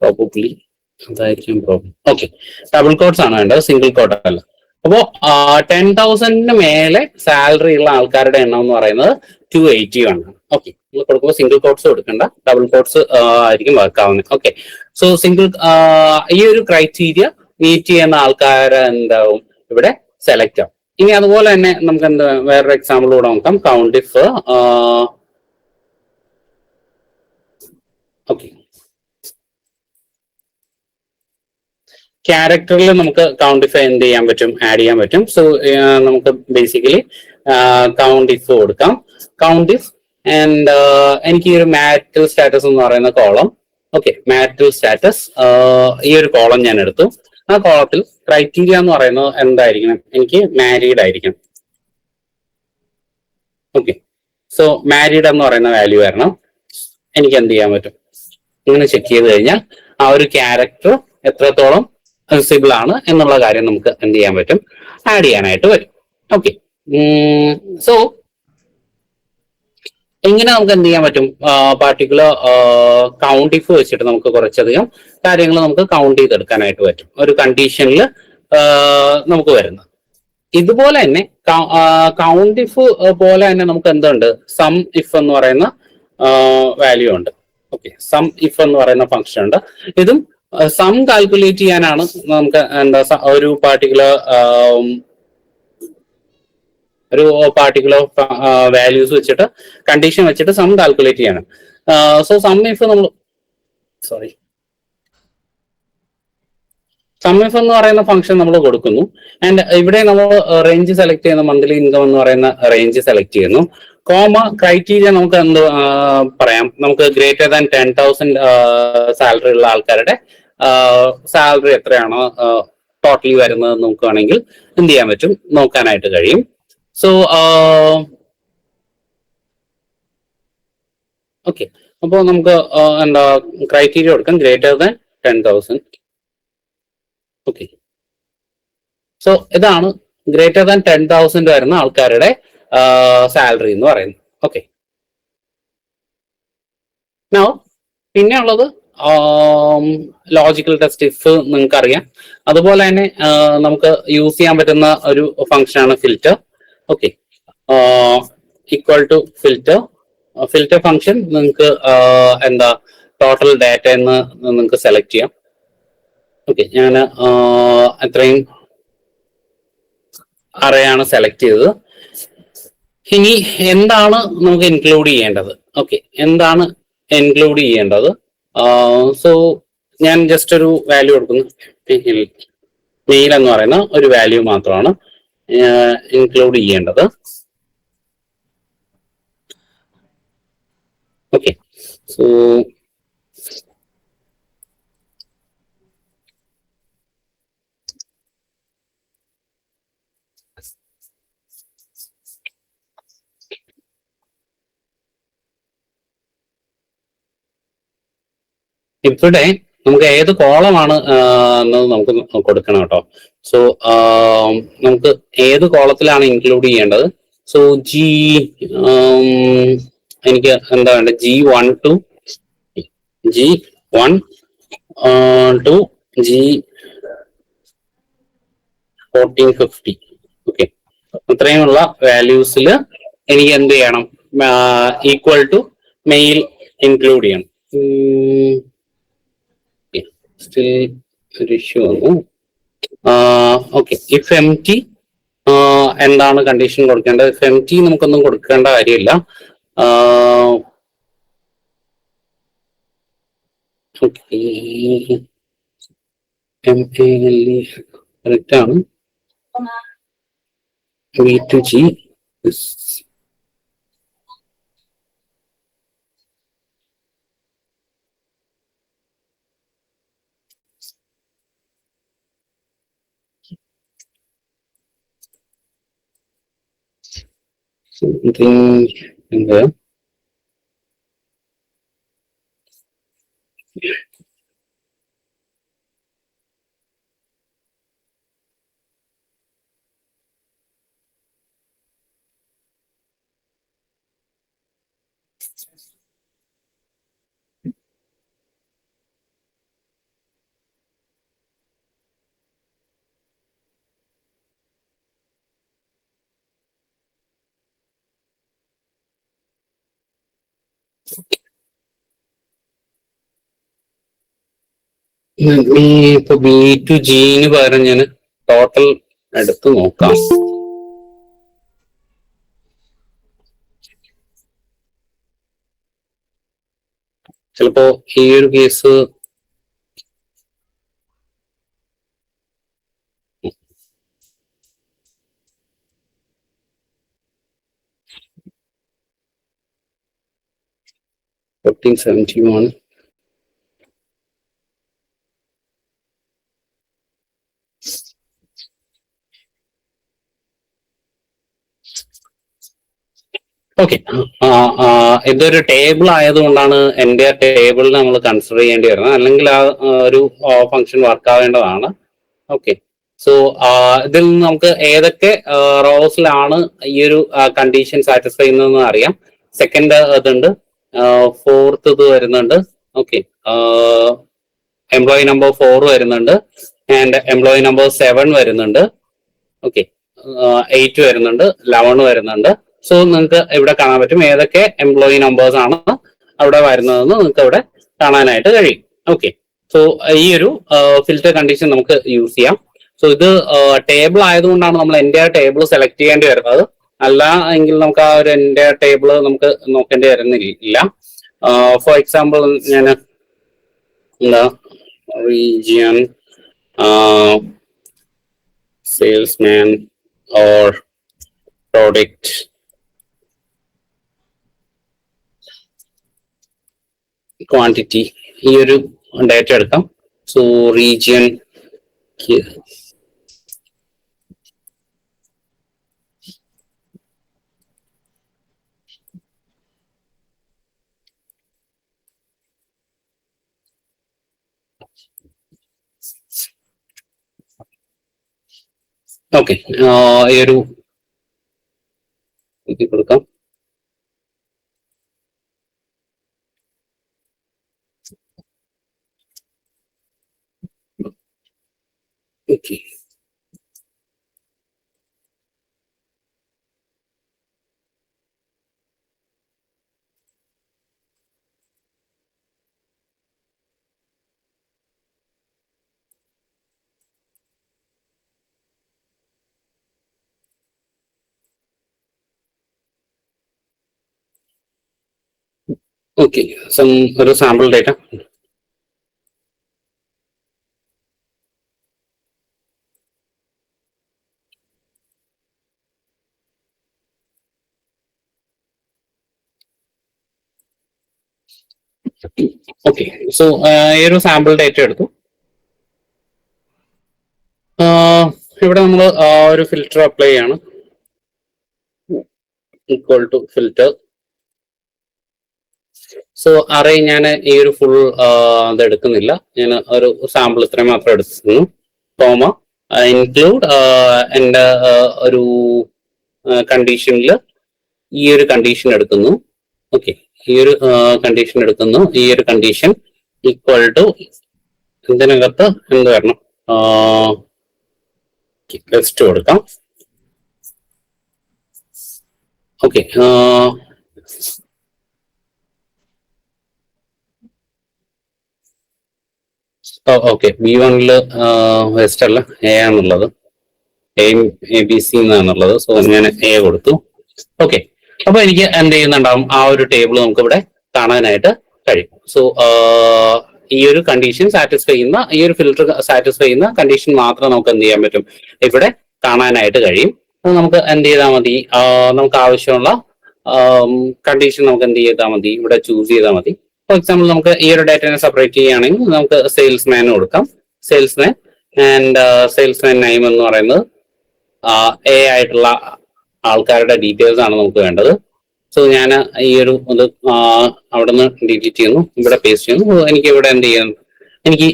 പ്രോബബ്ലി അതായിരിക്കും പ്രോബ്ലം. ഓക്കെ, ഡബിൾ കോട്ട്സ് ആണ് വേണ്ടത്, സിംഗിൾ കോട്ട് അല്ല. അപ്പോ 10,000 മേലെ സാലറി ഉള്ള ആൾക്കാരുടെ എണ്ണം എന്ന് പറയുന്നത് 280 ആണ്. ഓക്കെ, നമ്മൾ കൊടുക്കുമ്പോൾ സിംഗിൾ കോട്ട്സ് കൊടുക്കണ്ട, ഡബിൾ കോട്ട്സ് ആയിരിക്കും വർക്ക് ആവുന്നത്. ഓക്കെ, സോ സിംഗിൾ ഈ ഒരു ക്രൈറ്റീരിയ മീറ്റ് ചെയ്യുന്ന ആൾക്കാർ എന്താവും ഇവിടെ സെലക്ട് ആവും. ഇനി അതുപോലെ തന്നെ നമുക്ക് എന്താ വേറൊരു എക്സാമ്പിൾ കൂടെ നോക്കാം. കൗണ്ട് ഇഫ്, ഓക്കെ, ക്യാരക്ടറിൽ നമുക്ക് കൗണ്ടിഫൈ എന്ത് ചെയ്യാൻ പറ്റും, ആഡ് ചെയ്യാൻ പറ്റും. സോ നമുക്ക് ബേസിക്കലി കൗണ്ട് ഇഫ് കൊടുക്കാം. കൗണ്ട് ഇഫ് ആൻഡ് എനിക്ക് ഈ ഒരു മാരിറ്റൽ സ്റ്റാറ്റസ് എന്ന് പറയുന്ന കോളം, ഓക്കെ, മാരിറ്റൽ സ്റ്റാറ്റസ് ഈ ഒരു കോളം ഞാൻ എടുത്തു. ആ കോളത്തിൽ ക്രൈറ്റീരിയ എന്ന് പറയുന്നത് എന്തായിരിക്കണം, എനിക്ക് മാരീഡ് ആയിരിക്കണം. ഓക്കെ, സോ മാരീഡ് എന്ന് പറയുന്ന വാല്യൂ വരണം. എനിക്ക് എന്ത് ചെയ്യാൻ പറ്റും, ഇങ്ങനെ ചെക്ക് ചെയ്ത് കഴിഞ്ഞാൽ ആ ഒരു ക്യാരക്ടർ എത്രത്തോളം വിസിബിൾ ആണ് എന്നുള്ള കാര്യം നമുക്ക് എന്ത് ചെയ്യാൻ പറ്റും, ആഡ് ചെയ്യാനായിട്ട് വരും. ഓക്കെ, സോ എങ്ങനെ നമുക്ക് എന്ത് ചെയ്യാൻ പറ്റും, പാർട്ടിക്കുലർ കൗണ്ട് ഇഫ് വെച്ചിട്ട് നമുക്ക് കുറച്ചധികം കാര്യങ്ങൾ നമുക്ക് കൗണ്ട് ചെയ്തെടുക്കാനായിട്ട് പറ്റും ഒരു കണ്ടീഷനിൽ നമുക്ക് വരുന്നത്. ഇതുപോലെ തന്നെ കൗണ്ട് ഇഫ് പോലെ തന്നെ നമുക്ക് എന്തുണ്ട്, സം ഇഫ് എന്ന് പറയുന്ന വാല്യൂ ഉണ്ട്. ഓക്കെ, സം ഇഫ് എന്ന് പറയുന്ന ഫംഗ്ഷൻ ഉണ്ട്. ഇതും സം കാൽക്കുലേറ്റ് ചെയ്യാനാണ് നമുക്ക് എന്താ ഒരു പാർട്ടിക്കുലർ വാല്യൂസ് വെച്ചിട്ട് കണ്ടീഷൻ വെച്ചിട്ട് സം കാൽക്കുലേറ്റ് ചെയ്യണം. സോ സം ഇഫ് നമ്മൾ സം ഇഫ് എന്ന് പറയുന്ന ഫംഗ്ഷൻ നമ്മൾ കൊടുക്കുന്നു. ആൻഡ് ഇവിടെ നമ്മൾ റേഞ്ച് സെലക്ട് ചെയ്യുന്ന മന്ത്ലി ഇൻകം എന്ന് പറയുന്ന റേഞ്ച് സെലക്ട് ചെയ്യുന്നു. കോമ ക്രൈറ്റീരിയ നമുക്ക് എന്ത് പറയാം, നമുക്ക് ഗ്രേറ്റർ ദാൻ 10,000 സാലറി ഉള്ള ആൾക്കാരുടെ സാലറി എത്രയാണോ ടോട്ടലി വരുന്നത് നോക്കുകയാണെങ്കിൽ എന്ത് ചെയ്യാൻ പറ്റും, നോക്കാനായിട്ട് കഴിയും. സോ ഓക്കെ, അപ്പോൾ നമുക്ക് എന്താ ക്രൈറ്റീരിയ കൊടുക്കാം ഗ്രേറ്റർ ദാൻ 10,000. ഓക്കെ, സോ ഇതാണ് ഗ്രേറ്റർ ദാൻ 10,000 വരുന്ന ആൾക്കാരുടെ സാലറി എന്ന് പറയുന്നത്. ഓക്കെ, നൗ പിന്നെ ഉള്ളത് ലോജിക്കൽ ടെസ്റ്റ് ഇഫ് നിങ്ങൾക്കറിയാം. അതുപോലെ തന്നെ നമുക്ക് യൂസ് ചെയ്യാൻ പറ്റുന്ന ഒരു ഫംഗ്ഷനാണ് filter. Okay, equal to filter. Filter function നിങ്ങൾക്ക് എന്താ ടോട്ടൽ ഡാറ്റ എന്ന് നിങ്ങൾക്ക് സെലക്ട് ചെയ്യാം. ഓക്കെ, ഞാൻ അത്രയും അറയാണ് സെലക്ട് ചെയ്തത്. ഇനി എന്താണ് നമുക്ക് ഇൻക്ലൂഡ് ചെയ്യേണ്ടത്, ഓക്കെ, എന്താണ് ഇൻക്ലൂഡ് ചെയ്യേണ്ടത്? സോ ഞാൻ ജസ്റ്റ് ഒരു വാല്യൂ കൊടുക്കുന്നു, മെയിൽ എന്ന് പറയുന്ന ഒരു വാല്യൂ മാത്രമാണ് ഇൻക്ലൂഡ് ചെയ്യേണ്ടത്. ഓക്കെ, സോ ഇവിടെ നമുക്ക് ഏത് കോളമാണ് എന്നത് നമുക്ക് കൊടുക്കണം കേട്ടോ. സോ നമുക്ക് ഏത് കോളത്തിലാണ് ഇൻക്ലൂഡ് ചെയ്യേണ്ടത്? സോ എനിക്ക് എന്താ വേണ്ടത്, G1 to G1 to G1450. Okay, അത്രയുമുള്ള വാല്യൂസിൽ എനിക്ക് എന്ത് ചെയ്യണം, ഈക്വൽ ടു മെയിൽ ഇൻക്ലൂഡ് ചെയ്യണം. സ്റ്റിൽ ഒരു ഇഷ്യൂ വന്നു. ഓക്കെ, ഇഫ് എം ടി എന്താണ് കണ്ടീഷൻ കൊടുക്കേണ്ടത്? ഇഫ് എം ടി നമുക്കൊന്നും കൊടുക്കേണ്ട കാര്യമില്ല. കറക്റ്റ് ആണ്. വി ടു ജി എന്താ ഇപ്പൊ ബി ടു ജിന് പകരം ഞാൻ ടോട്ടൽ എടുത്ത് നോക്കാം. ചിലപ്പോ ഈ ഒരു കേസ് 1471. ഓക്കെ, ഇതൊരു ടേബിൾ ആയതുകൊണ്ടാണ് എൻ്റെ ടേബിളിൽ നമ്മൾ കൺസിഡർ ചെയ്യേണ്ടി വരുന്നത്, അല്ലെങ്കിൽ ആ ഒരു ഫംഗ്ഷൻ വർക്ക് ആവേണ്ടതാണ്. ഓക്കെ, സോ ഇതിൽ നിന്ന് നമുക്ക് ഏതൊക്കെ റോസിലാണ് ഈ ഒരു കണ്ടീഷൻ സാറ്റിസ്ഫൈ ചെയ്യുന്നതെന്ന് അറിയാം. സെക്കൻഡ് ഇതുണ്ട്, ഫോർത്ത് ഇത് വരുന്നുണ്ട്. ഓക്കെ, എംപ്ലോയി നമ്പർ 4 വരുന്നുണ്ട്, ആൻഡ് എംപ്ലോയി നമ്പർ 7 വരുന്നുണ്ട്. ഓക്കെ, 8 വരുന്നുണ്ട്, 11 വരുന്നുണ്ട്. സോ നിങ്ങൾക്ക് ഇവിടെ കാണാൻ പറ്റും ഏതൊക്കെ എംപ്ലോയി നമ്പേഴ്സ് ആണ് അവിടെ വരുന്നതെന്ന് നിങ്ങൾക്ക് ഇവിടെ കാണാനായിട്ട് കഴിയും. ഓക്കെ, സോ ഈ ഒരു ഫിൽറ്റർ കണ്ടീഷൻ നമുക്ക് യൂസ് ചെയ്യാം. സോ ഇത് ടേബിൾ ആയതുകൊണ്ടാണ് നമ്മൾ എൻ്റെ ടേബിൾ സെലക്ട് ചെയ്യേണ്ടി വരുന്നത്. അല്ല എങ്കിൽ നമുക്ക് ആ ഒരു എൻ്റെ ടേബിൾ നമുക്ക് നോക്കേണ്ടി വരുന്നില്ല. ഫോർ എക്സാമ്പിൾ ഞാൻ എന്താ region salesman or product quantity ഈ ഒരു ഡാറ്റ എടുക്കാം. സോ റീജിയൻ ഓക്കെ, ഈ ഒരു കൊടുക്കാം. ഓക്കെ, ഓക്കെ, ഒരു സാമ്പിൾ ഡേറ്റ. ഓക്കെ, സോ ഈ ഒരു സാമ്പിൾ ഡേറ്റ എടുത്തു. ഇവിടെ നമ്മൾ ഒരു ഫിൽറ്റർ അപ്ലൈ ചെയ്യാണ്. Equal to filter. So array ഞാൻ ഈ ഒരു ഫുൾ ഇത് എടുക്കുന്നില്ല, ഞാൻ ഒരു സാമ്പിൾ ഇത്രയും മാത്രം എടുക്കുന്നു. കോമ ഇൻക്ലൂഡ് എൻ്റെ ഒരു കണ്ടീഷനിൽ ഈ ഒരു കണ്ടീഷൻ എടുക്കുന്നു. ഓക്കെ, ഈ ഒരു കണ്ടീഷൻ എടുക്കുന്നു. ഈ ഒരു കണ്ടീഷൻ ഈക്വൽ ടു ഇതിനകത്ത് എന്ത് വരണം, ലിസ്റ്റ് കൊടുക്കാം. ഓക്കെ, ഓക്കെ, B1 വെസ്റ്റ് അല്ല എ ആണുള്ളത്, ABC എന്നാണുള്ളത്. സോ ഞാൻ എ കൊടുത്തു. ഓക്കെ, അപ്പൊ എനിക്ക് എന്ത് ചെയ്യുന്നുണ്ടാവും, ആ ഒരു ടേബിൾ നമുക്ക് ഇവിടെ കാണാനായിട്ട് കഴിയും. സോ ഈ ഒരു കണ്ടീഷൻ സാറ്റിസ്ഫൈ ചെയ്യുന്ന, ഈ ഒരു ഫിൽറ്റർ സാറ്റിസ്ഫൈ ചെയ്യുന്ന കണ്ടീഷൻ മാത്രം നമുക്ക് എന്ത് ചെയ്യാൻ പറ്റും, ഇവിടെ കാണാനായിട്ട് കഴിയും. അത് നമുക്ക് എന്ത് ചെയ്താൽ മതി, നമുക്ക് ആവശ്യമുള്ള കണ്ടീഷൻ നമുക്ക് എന്ത് ചെയ്താൽ മതി, ഇവിടെ ചൂസ് ചെയ്താൽ മതി. ഫോർ എക്സാമ്പിൾ നമുക്ക് ഈ ഒരു ഡാറ്റനെ സെപ്പറേറ്റ് ചെയ്യുകയാണെങ്കിൽ നമുക്ക് സെയിൽസ്മാൻ കൊടുക്കാം. സെയിൽസ്മാൻ ആൻഡ് സെയിൽസ്മാൻ നെയിം എന്ന് പറയുന്നത് എ ആയിട്ടുള്ള ആൾക്കാരുടെ ഡീറ്റെയിൽസ് ആണ് നമുക്ക് വേണ്ടത്. സോ ഞാൻ ഈ ഒരു ഇത് അവിടെ നിന്ന് ഡിലീറ്റ് ചെയ്യുന്നു, ഇവിടെ പേസ്റ്റ് ചെയ്യുന്നു. എനിക്ക് ഇവിടെ എന്ത് ചെയ്യാം, എനിക്ക്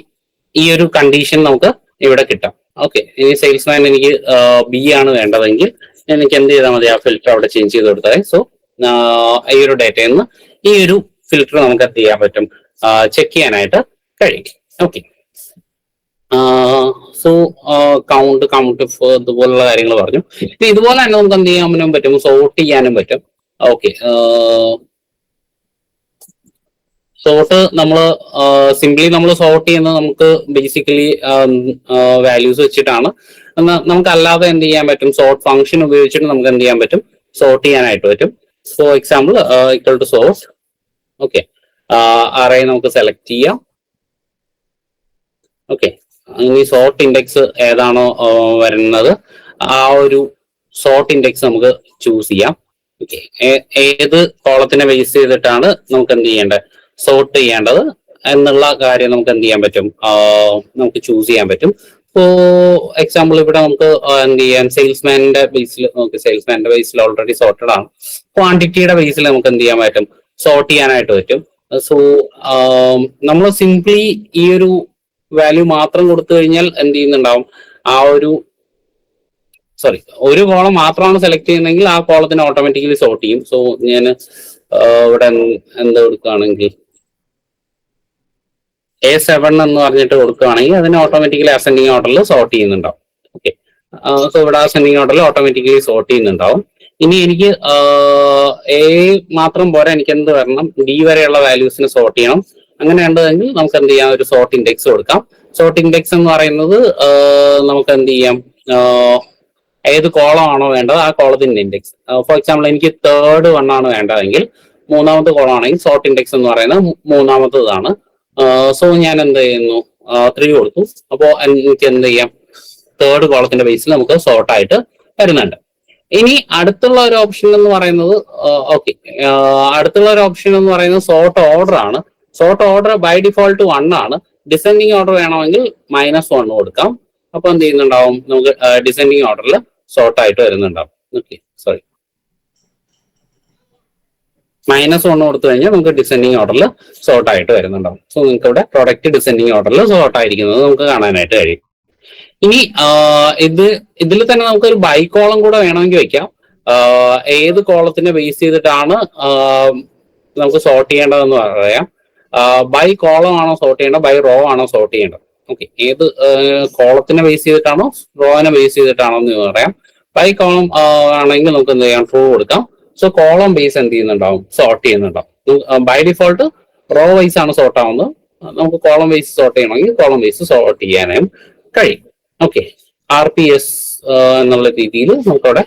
ഈ ഒരു കണ്ടീഷൻ നമുക്ക് ഇവിടെ കിട്ടാം. ഓക്കെ, ഇനി സെയിൽസ്മാൻ എനിക്ക് ബി ആണ് വേണ്ടതെങ്കിൽ എനിക്ക് എന്ത് ചെയ്താൽ മതി, ആ ഫിൽറ്റർ അവിടെ ചേഞ്ച് ചെയ്ത് കൊടുത്താൽ. സോ ഈ ഒരു ഡേറ്റയിൽ നിന്ന് ഈ ഒരു ഫിൽറ്റർ നമുക്ക് എന്ത് ചെയ്യാൻ പറ്റും, ചെക്ക് ചെയ്യാനായിട്ട് കഴിയും. ഓക്കെ, സോ കൗണ്ട് ഇതുപോലുള്ള കാര്യങ്ങൾ പറഞ്ഞു. ഇനി ഇതുപോലെ തന്നെ നമുക്ക് എന്ത് ചെയ്യാനും പറ്റും, സോർട്ട് ചെയ്യാനും പറ്റും. ഓക്കെ, സോർട്ട് നമ്മൾ സിംപ്ലി നമ്മൾ സോർട്ട് ചെയ്യുന്നത് നമുക്ക് ബേസിക്കലി വാല്യൂസ് വെച്ചിട്ടാണ്. നമുക്ക് അല്ലാതെ എന്ത് ചെയ്യാൻ പറ്റും, സോർട്ട് ഫംഗ്ഷൻ ഉപയോഗിച്ചിട്ട് നമുക്ക് എന്ത് ചെയ്യാൻ പറ്റും, സോർട്ട് ചെയ്യാനായിട്ട് പറ്റും. For example equal to sort. Okay, array നമുക്ക് സെലക്ട് ചെയ്യാം. ഓക്കെ, ഇനി സോർട്ട് ഇൻഡെക്സ് ഏതാണോ വരുന്നത് ആ ഒരു സോർട്ട് ഇൻഡെക്സ് നമുക്ക് ചൂസ് ചെയ്യാം. ഓക്കെ, ഏത് കോളത്തിനെ ബേസ് ചെയ്തിട്ടാണ് നമുക്ക് എന്ത് ചെയ്യേണ്ടത്, സോർട്ട് ചെയ്യേണ്ടത് എന്നുള്ള കാര്യം നമുക്ക് എന്ത് ചെയ്യാൻ പറ്റും, നമുക്ക് ചൂസ് ചെയ്യാൻ പറ്റും. ഫോർ എക്സാമ്പിൾ ഇവിടെ നമുക്ക് എന്ത് ചെയ്യാൻ, സെയിൽസ്മാന്റെ ബേസിൽ നമുക്ക് സെയിൽസ്മാന്റെ ബേസിൽ ഓൾറെഡി സോർട്ടഡ് ആണ്. ക്വാണ്ടിറ്റിയുടെ ബേസിൽ നമുക്ക് എന്ത് ചെയ്യാൻ പറ്റും, സോർട്ട് ചെയ്യാനായിട്ട് പറ്റും. സോ നമ്മൾ സിംപ്ലി ഈ ഒരു വാല്യൂ മാത്രം കൊടുത്തു കഴിഞ്ഞാൽ എന്ത് ചെയ്യുന്നുണ്ടാവും, ഒരു കോളം മാത്രമാണ് സെലക്ട് ചെയ്യുന്നതെങ്കിൽ ആ കോളത്തിന് ഓട്ടോമാറ്റിക്കലി സോർട്ട് ചെയ്യും. സോ ഞാൻ ഇവിടെ എന്ത് കൊടുക്കുകയാണെങ്കിൽ A7 എന്ന് പറഞ്ഞിട്ട് കൊടുക്കുകയാണെങ്കിൽ അതിന് ഓട്ടോമാറ്റിക്കലി അസെൻഡിങ് ഓർഡറിൽ സോർട്ട് ചെയ്യുന്നുണ്ടാവും. ഓക്കെ, സോ ഇവിടെ അസെൻഡിങ് ഓർഡറിൽ ഓട്ടോമാറ്റിക്കലി സോർട്ട് ചെയ്യുന്നുണ്ടാവും. ഇനി എനിക്ക് എ മാത്രം പോരാ, എനിക്ക് എന്ത് വരണം, ഡി വരെയുള്ള വാല്യൂസിന് സോർട്ട് ചെയ്യണം. അങ്ങനെ ഉണ്ടെങ്കിൽ നമുക്ക് എന്ത് ചെയ്യാം, ഒരു സോർട്ട് ഇൻഡെക്സ് കൊടുക്കാം. സോർട്ട് ഇൻഡെക്സ് എന്ന് പറയുന്നത് നമുക്ക് എന്ത് ചെയ്യാം, ഏത് കോളം ആണോ വേണ്ടത് ആ കോളത്തിന്റെ ഇൻഡെക്സ്. ഫോർ എക്സാമ്പിൾ എനിക്ക് തേർഡ് വൺ ആണ് വേണ്ടതെങ്കിൽ മൂന്നാമത്തെ കോളം ആണെങ്കിൽ സോർട്ട് ഇൻഡെക്സ് എന്ന് പറയുന്നത് മൂന്നാമത്തതാണ്. സോ ഞാൻ എന്ത് ചെയ്യുന്നു, 3 കൊടുത്തു. അപ്പോൾ എനിക്ക് എന്ത് ചെയ്യാം, തേർഡ് കോളത്തിന്റെ ബേസിൽ നമുക്ക് സോർട്ട് ആയിട്ട് വരുന്നുണ്ട്. ഇനി അടുത്തുള്ള ഒരു ഓപ്ഷൻ എന്ന് പറയുന്നത് അടുത്തുള്ള ഒരു ഓപ്ഷൻ എന്ന് പറയുന്നത് സോർട്ട് ഓർഡർ ആണ്. സോർട്ട് ഓർഡർ ബൈ ഡിഫോൾട്ട് 1 ആണ്. ഡിസെൻഡിങ് ഓർഡർ വേണമെങ്കിൽ -1 കൊടുക്കാം. അപ്പൊ എന്ത് ചെയ്യുന്നുണ്ടാവും, നമുക്ക് ഡിസെൻഡിങ് ഓർഡറിൽ സോർട്ട് ആയിട്ട് വരുന്നുണ്ടാവും. ഓക്കെ, സോറി, -1 കൊടുത്തു കഴിഞ്ഞാൽ നമുക്ക് ഡിസെൻഡിങ് ഓർഡറിൽ സോർട്ട് ആയിട്ട് വരുന്നുണ്ടാവും. സോ നിങ്ങൾക്ക് ഇവിടെ പ്രൊഡക്റ്റ് ഡിസെൻഡിങ് ഓർഡറിൽ സോർട്ട് ആയിരിക്കുന്നത് നമുക്ക് കാണാനായിട്ട് കഴിയും. ഇനി ഇതിൽ തന്നെ നമുക്ക് ഒരു ബൈ കോളം കൂടെ വേണമെങ്കിൽ വെക്കാം. ഏത് കോളത്തിനെ ബേസ് ചെയ്തിട്ടാണ് നമുക്ക് സോർട്ട് ചെയ്യേണ്ടതെന്ന് പറയാം. ബൈ കോളം ആണോ സോർട്ട് ചെയ്യേണ്ടത്, ബൈ റോ ആണോ സോർട്ട് ചെയ്യേണ്ടത്? ഓക്കെ, ഏത് കോളത്തിനെ ബേസ് ചെയ്തിട്ടാണോ റോനെ ബേസ് ചെയ്തിട്ടാണോ എന്ന് പറയാം. ബൈ കോളം ആണെങ്കിൽ നമുക്ക് എന്ത് ചെയ്യാം, ട്രൂ കൊടുക്കാം. സോ കോളം ബേസ് എന്ത് ചെയ്യുന്നുണ്ടാവും, സോർട്ട് ചെയ്യുന്നുണ്ടാവും. ബൈ ഡിഫോൾട്ട് റോ വൈസ് ആണ് സോർട്ട് ആവുന്നത്. നമുക്ക് കോളം ബേസ് സോർട്ട് ചെയ്യണമെങ്കിൽ കോളം ബേസ് സോർട്ട് ചെയ്യാനും കഴിയും. ഓക്കെ, RPS എന്നുള്ള രീതിയിൽ നമുക്കവിടെ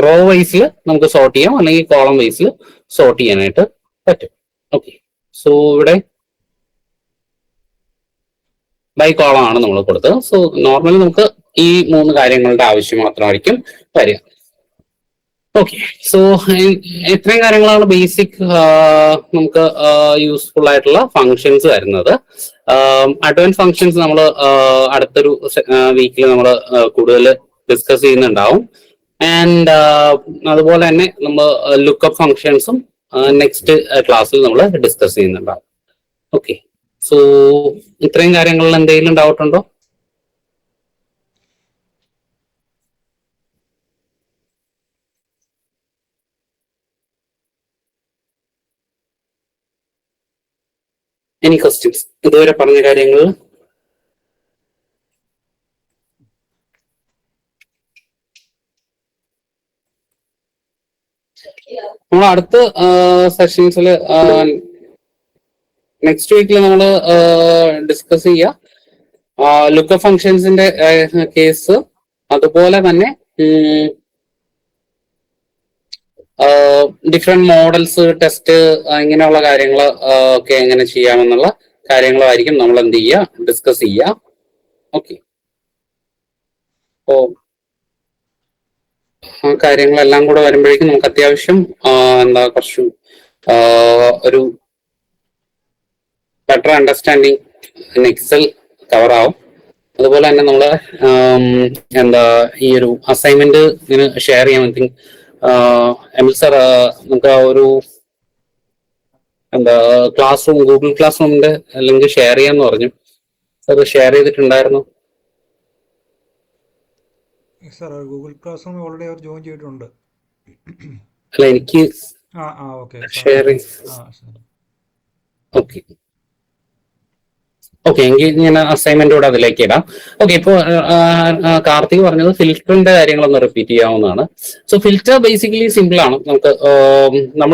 റോ വൈസിൽ നമുക്ക് സോർട്ട് ചെയ്യാം, അല്ലെങ്കിൽ കോളം വൈസിൽ സോർട്ട് ചെയ്യാനായിട്ട് പറ്റും. ഓക്കെ, സോ ഇവിടെ ബൈ കോളം ആണ് നമ്മൾ കൊടുത്തത്. സോ നോർമലി നമുക്ക് ഈ 3 കാര്യങ്ങളുടെ ആവശ്യം മാത്രമായിരിക്കും വരിക. ഓക്കെ, സോ ഇത്രയും കാര്യങ്ങളാണ് ബേസിക് നമുക്ക് യൂസ്ഫുൾ ആയിട്ടുള്ള ഫങ്ഷൻസ് വരുന്നത്. അഡ്വാൻസ് ഫങ്ഷൻസ് നമ്മൾ അടുത്തൊരു വീക്കിൽ നമ്മൾ കൂടുതൽ ഡിസ്കസ് ചെയ്യുന്നുണ്ടാവും. ആൻഡ് അതുപോലെ തന്നെ നമ്മൾ ലുക്കപ്പ് ഫങ്ഷൻസും നെക്സ്റ്റ് ക്ലാസ്സിൽ നമ്മൾ ഡിസ്കസ് ചെയ്യുന്നുണ്ടാവും. ഓക്കെ, സോ ഇത്രയും കാര്യങ്ങളിൽ എന്തെങ്കിലും ഡൗട്ട് ഉണ്ടോ? എനി ക്വസ്റ്റ്യൻസ് ഇതുവരെ പറഞ്ഞ കാര്യങ്ങൾ? നമ്മൾ അടുത്ത സെഷൻസിൽ നെക്സ്റ്റ് വീക്കിൽ നമ്മൾ ഡിസ്കസ് ചെയ്യുക ലുക്കപ്പ് ഫങ്ഷൻസിന്റെ കേസ്, അതുപോലെ തന്നെ ഡിഫറെന്റ് മോഡൽസ്, ടെസ്റ്റ്, ഇങ്ങനെയുള്ള കാര്യങ്ങൾ ഒക്കെ എങ്ങനെ ചെയ്യാമെന്നുള്ള കാര്യങ്ങളായിരിക്കും നമ്മൾ എന്ത് ചെയ്യുക, ഡിസ്കസ് ചെയ്യുക. ഓക്കെ, അപ്പോൾ ആ കാര്യങ്ങളെല്ലാം കൂടെ വരുമ്പോഴേക്കും നമുക്ക് അത്യാവശ്യം കുറച്ചു ഒരു ബെറ്റർ അണ്ടർസ്റ്റാൻഡിങ് എക്സൽ കവർ ആവും. അതുപോലെ തന്നെ നമ്മൾ ഈ ഒരു അസൈൻമെന്റ് ഇങ്ങനെ ഷെയർ ചെയ്യാൻ തിങ്ക് എമിൽ സർ നമുക്ക് ഒരു ക്ലാസ് റൂം, ഗൂഗിൾ ക്ലാസ് റൂമിന്റെ ലിങ്ക് ഷെയർ ചെയ്യാന്ന് പറഞ്ഞു. സർ ഷെയർ ചെയ്തിട്ടുണ്ടായിരുന്നു? Sir Google class room already അവർ ജോയിൻ ചെയ്തിട്ടുണ്ട്. അല്ല, എനിക്ക് ഷെയർ ഓക്കെ ഓക്കെ എങ്കിൽ ഞാൻ അസൈൻമെന്റ് കൂടെ അതിലേക്ക് ഇടാം. ഓക്കെ, ഇപ്പോൾ കാർത്തിക് പറഞ്ഞത് ഫിൽറ്ററിന്റെ കാര്യങ്ങളൊന്ന് റിപ്പീറ്റ് ചെയ്യാവുന്നതാണ്. സോ ഫിൽറ്റർ ബേസിക്കലി സിമ്പിൾ ആണ്. നമുക്ക് നമ്മൾ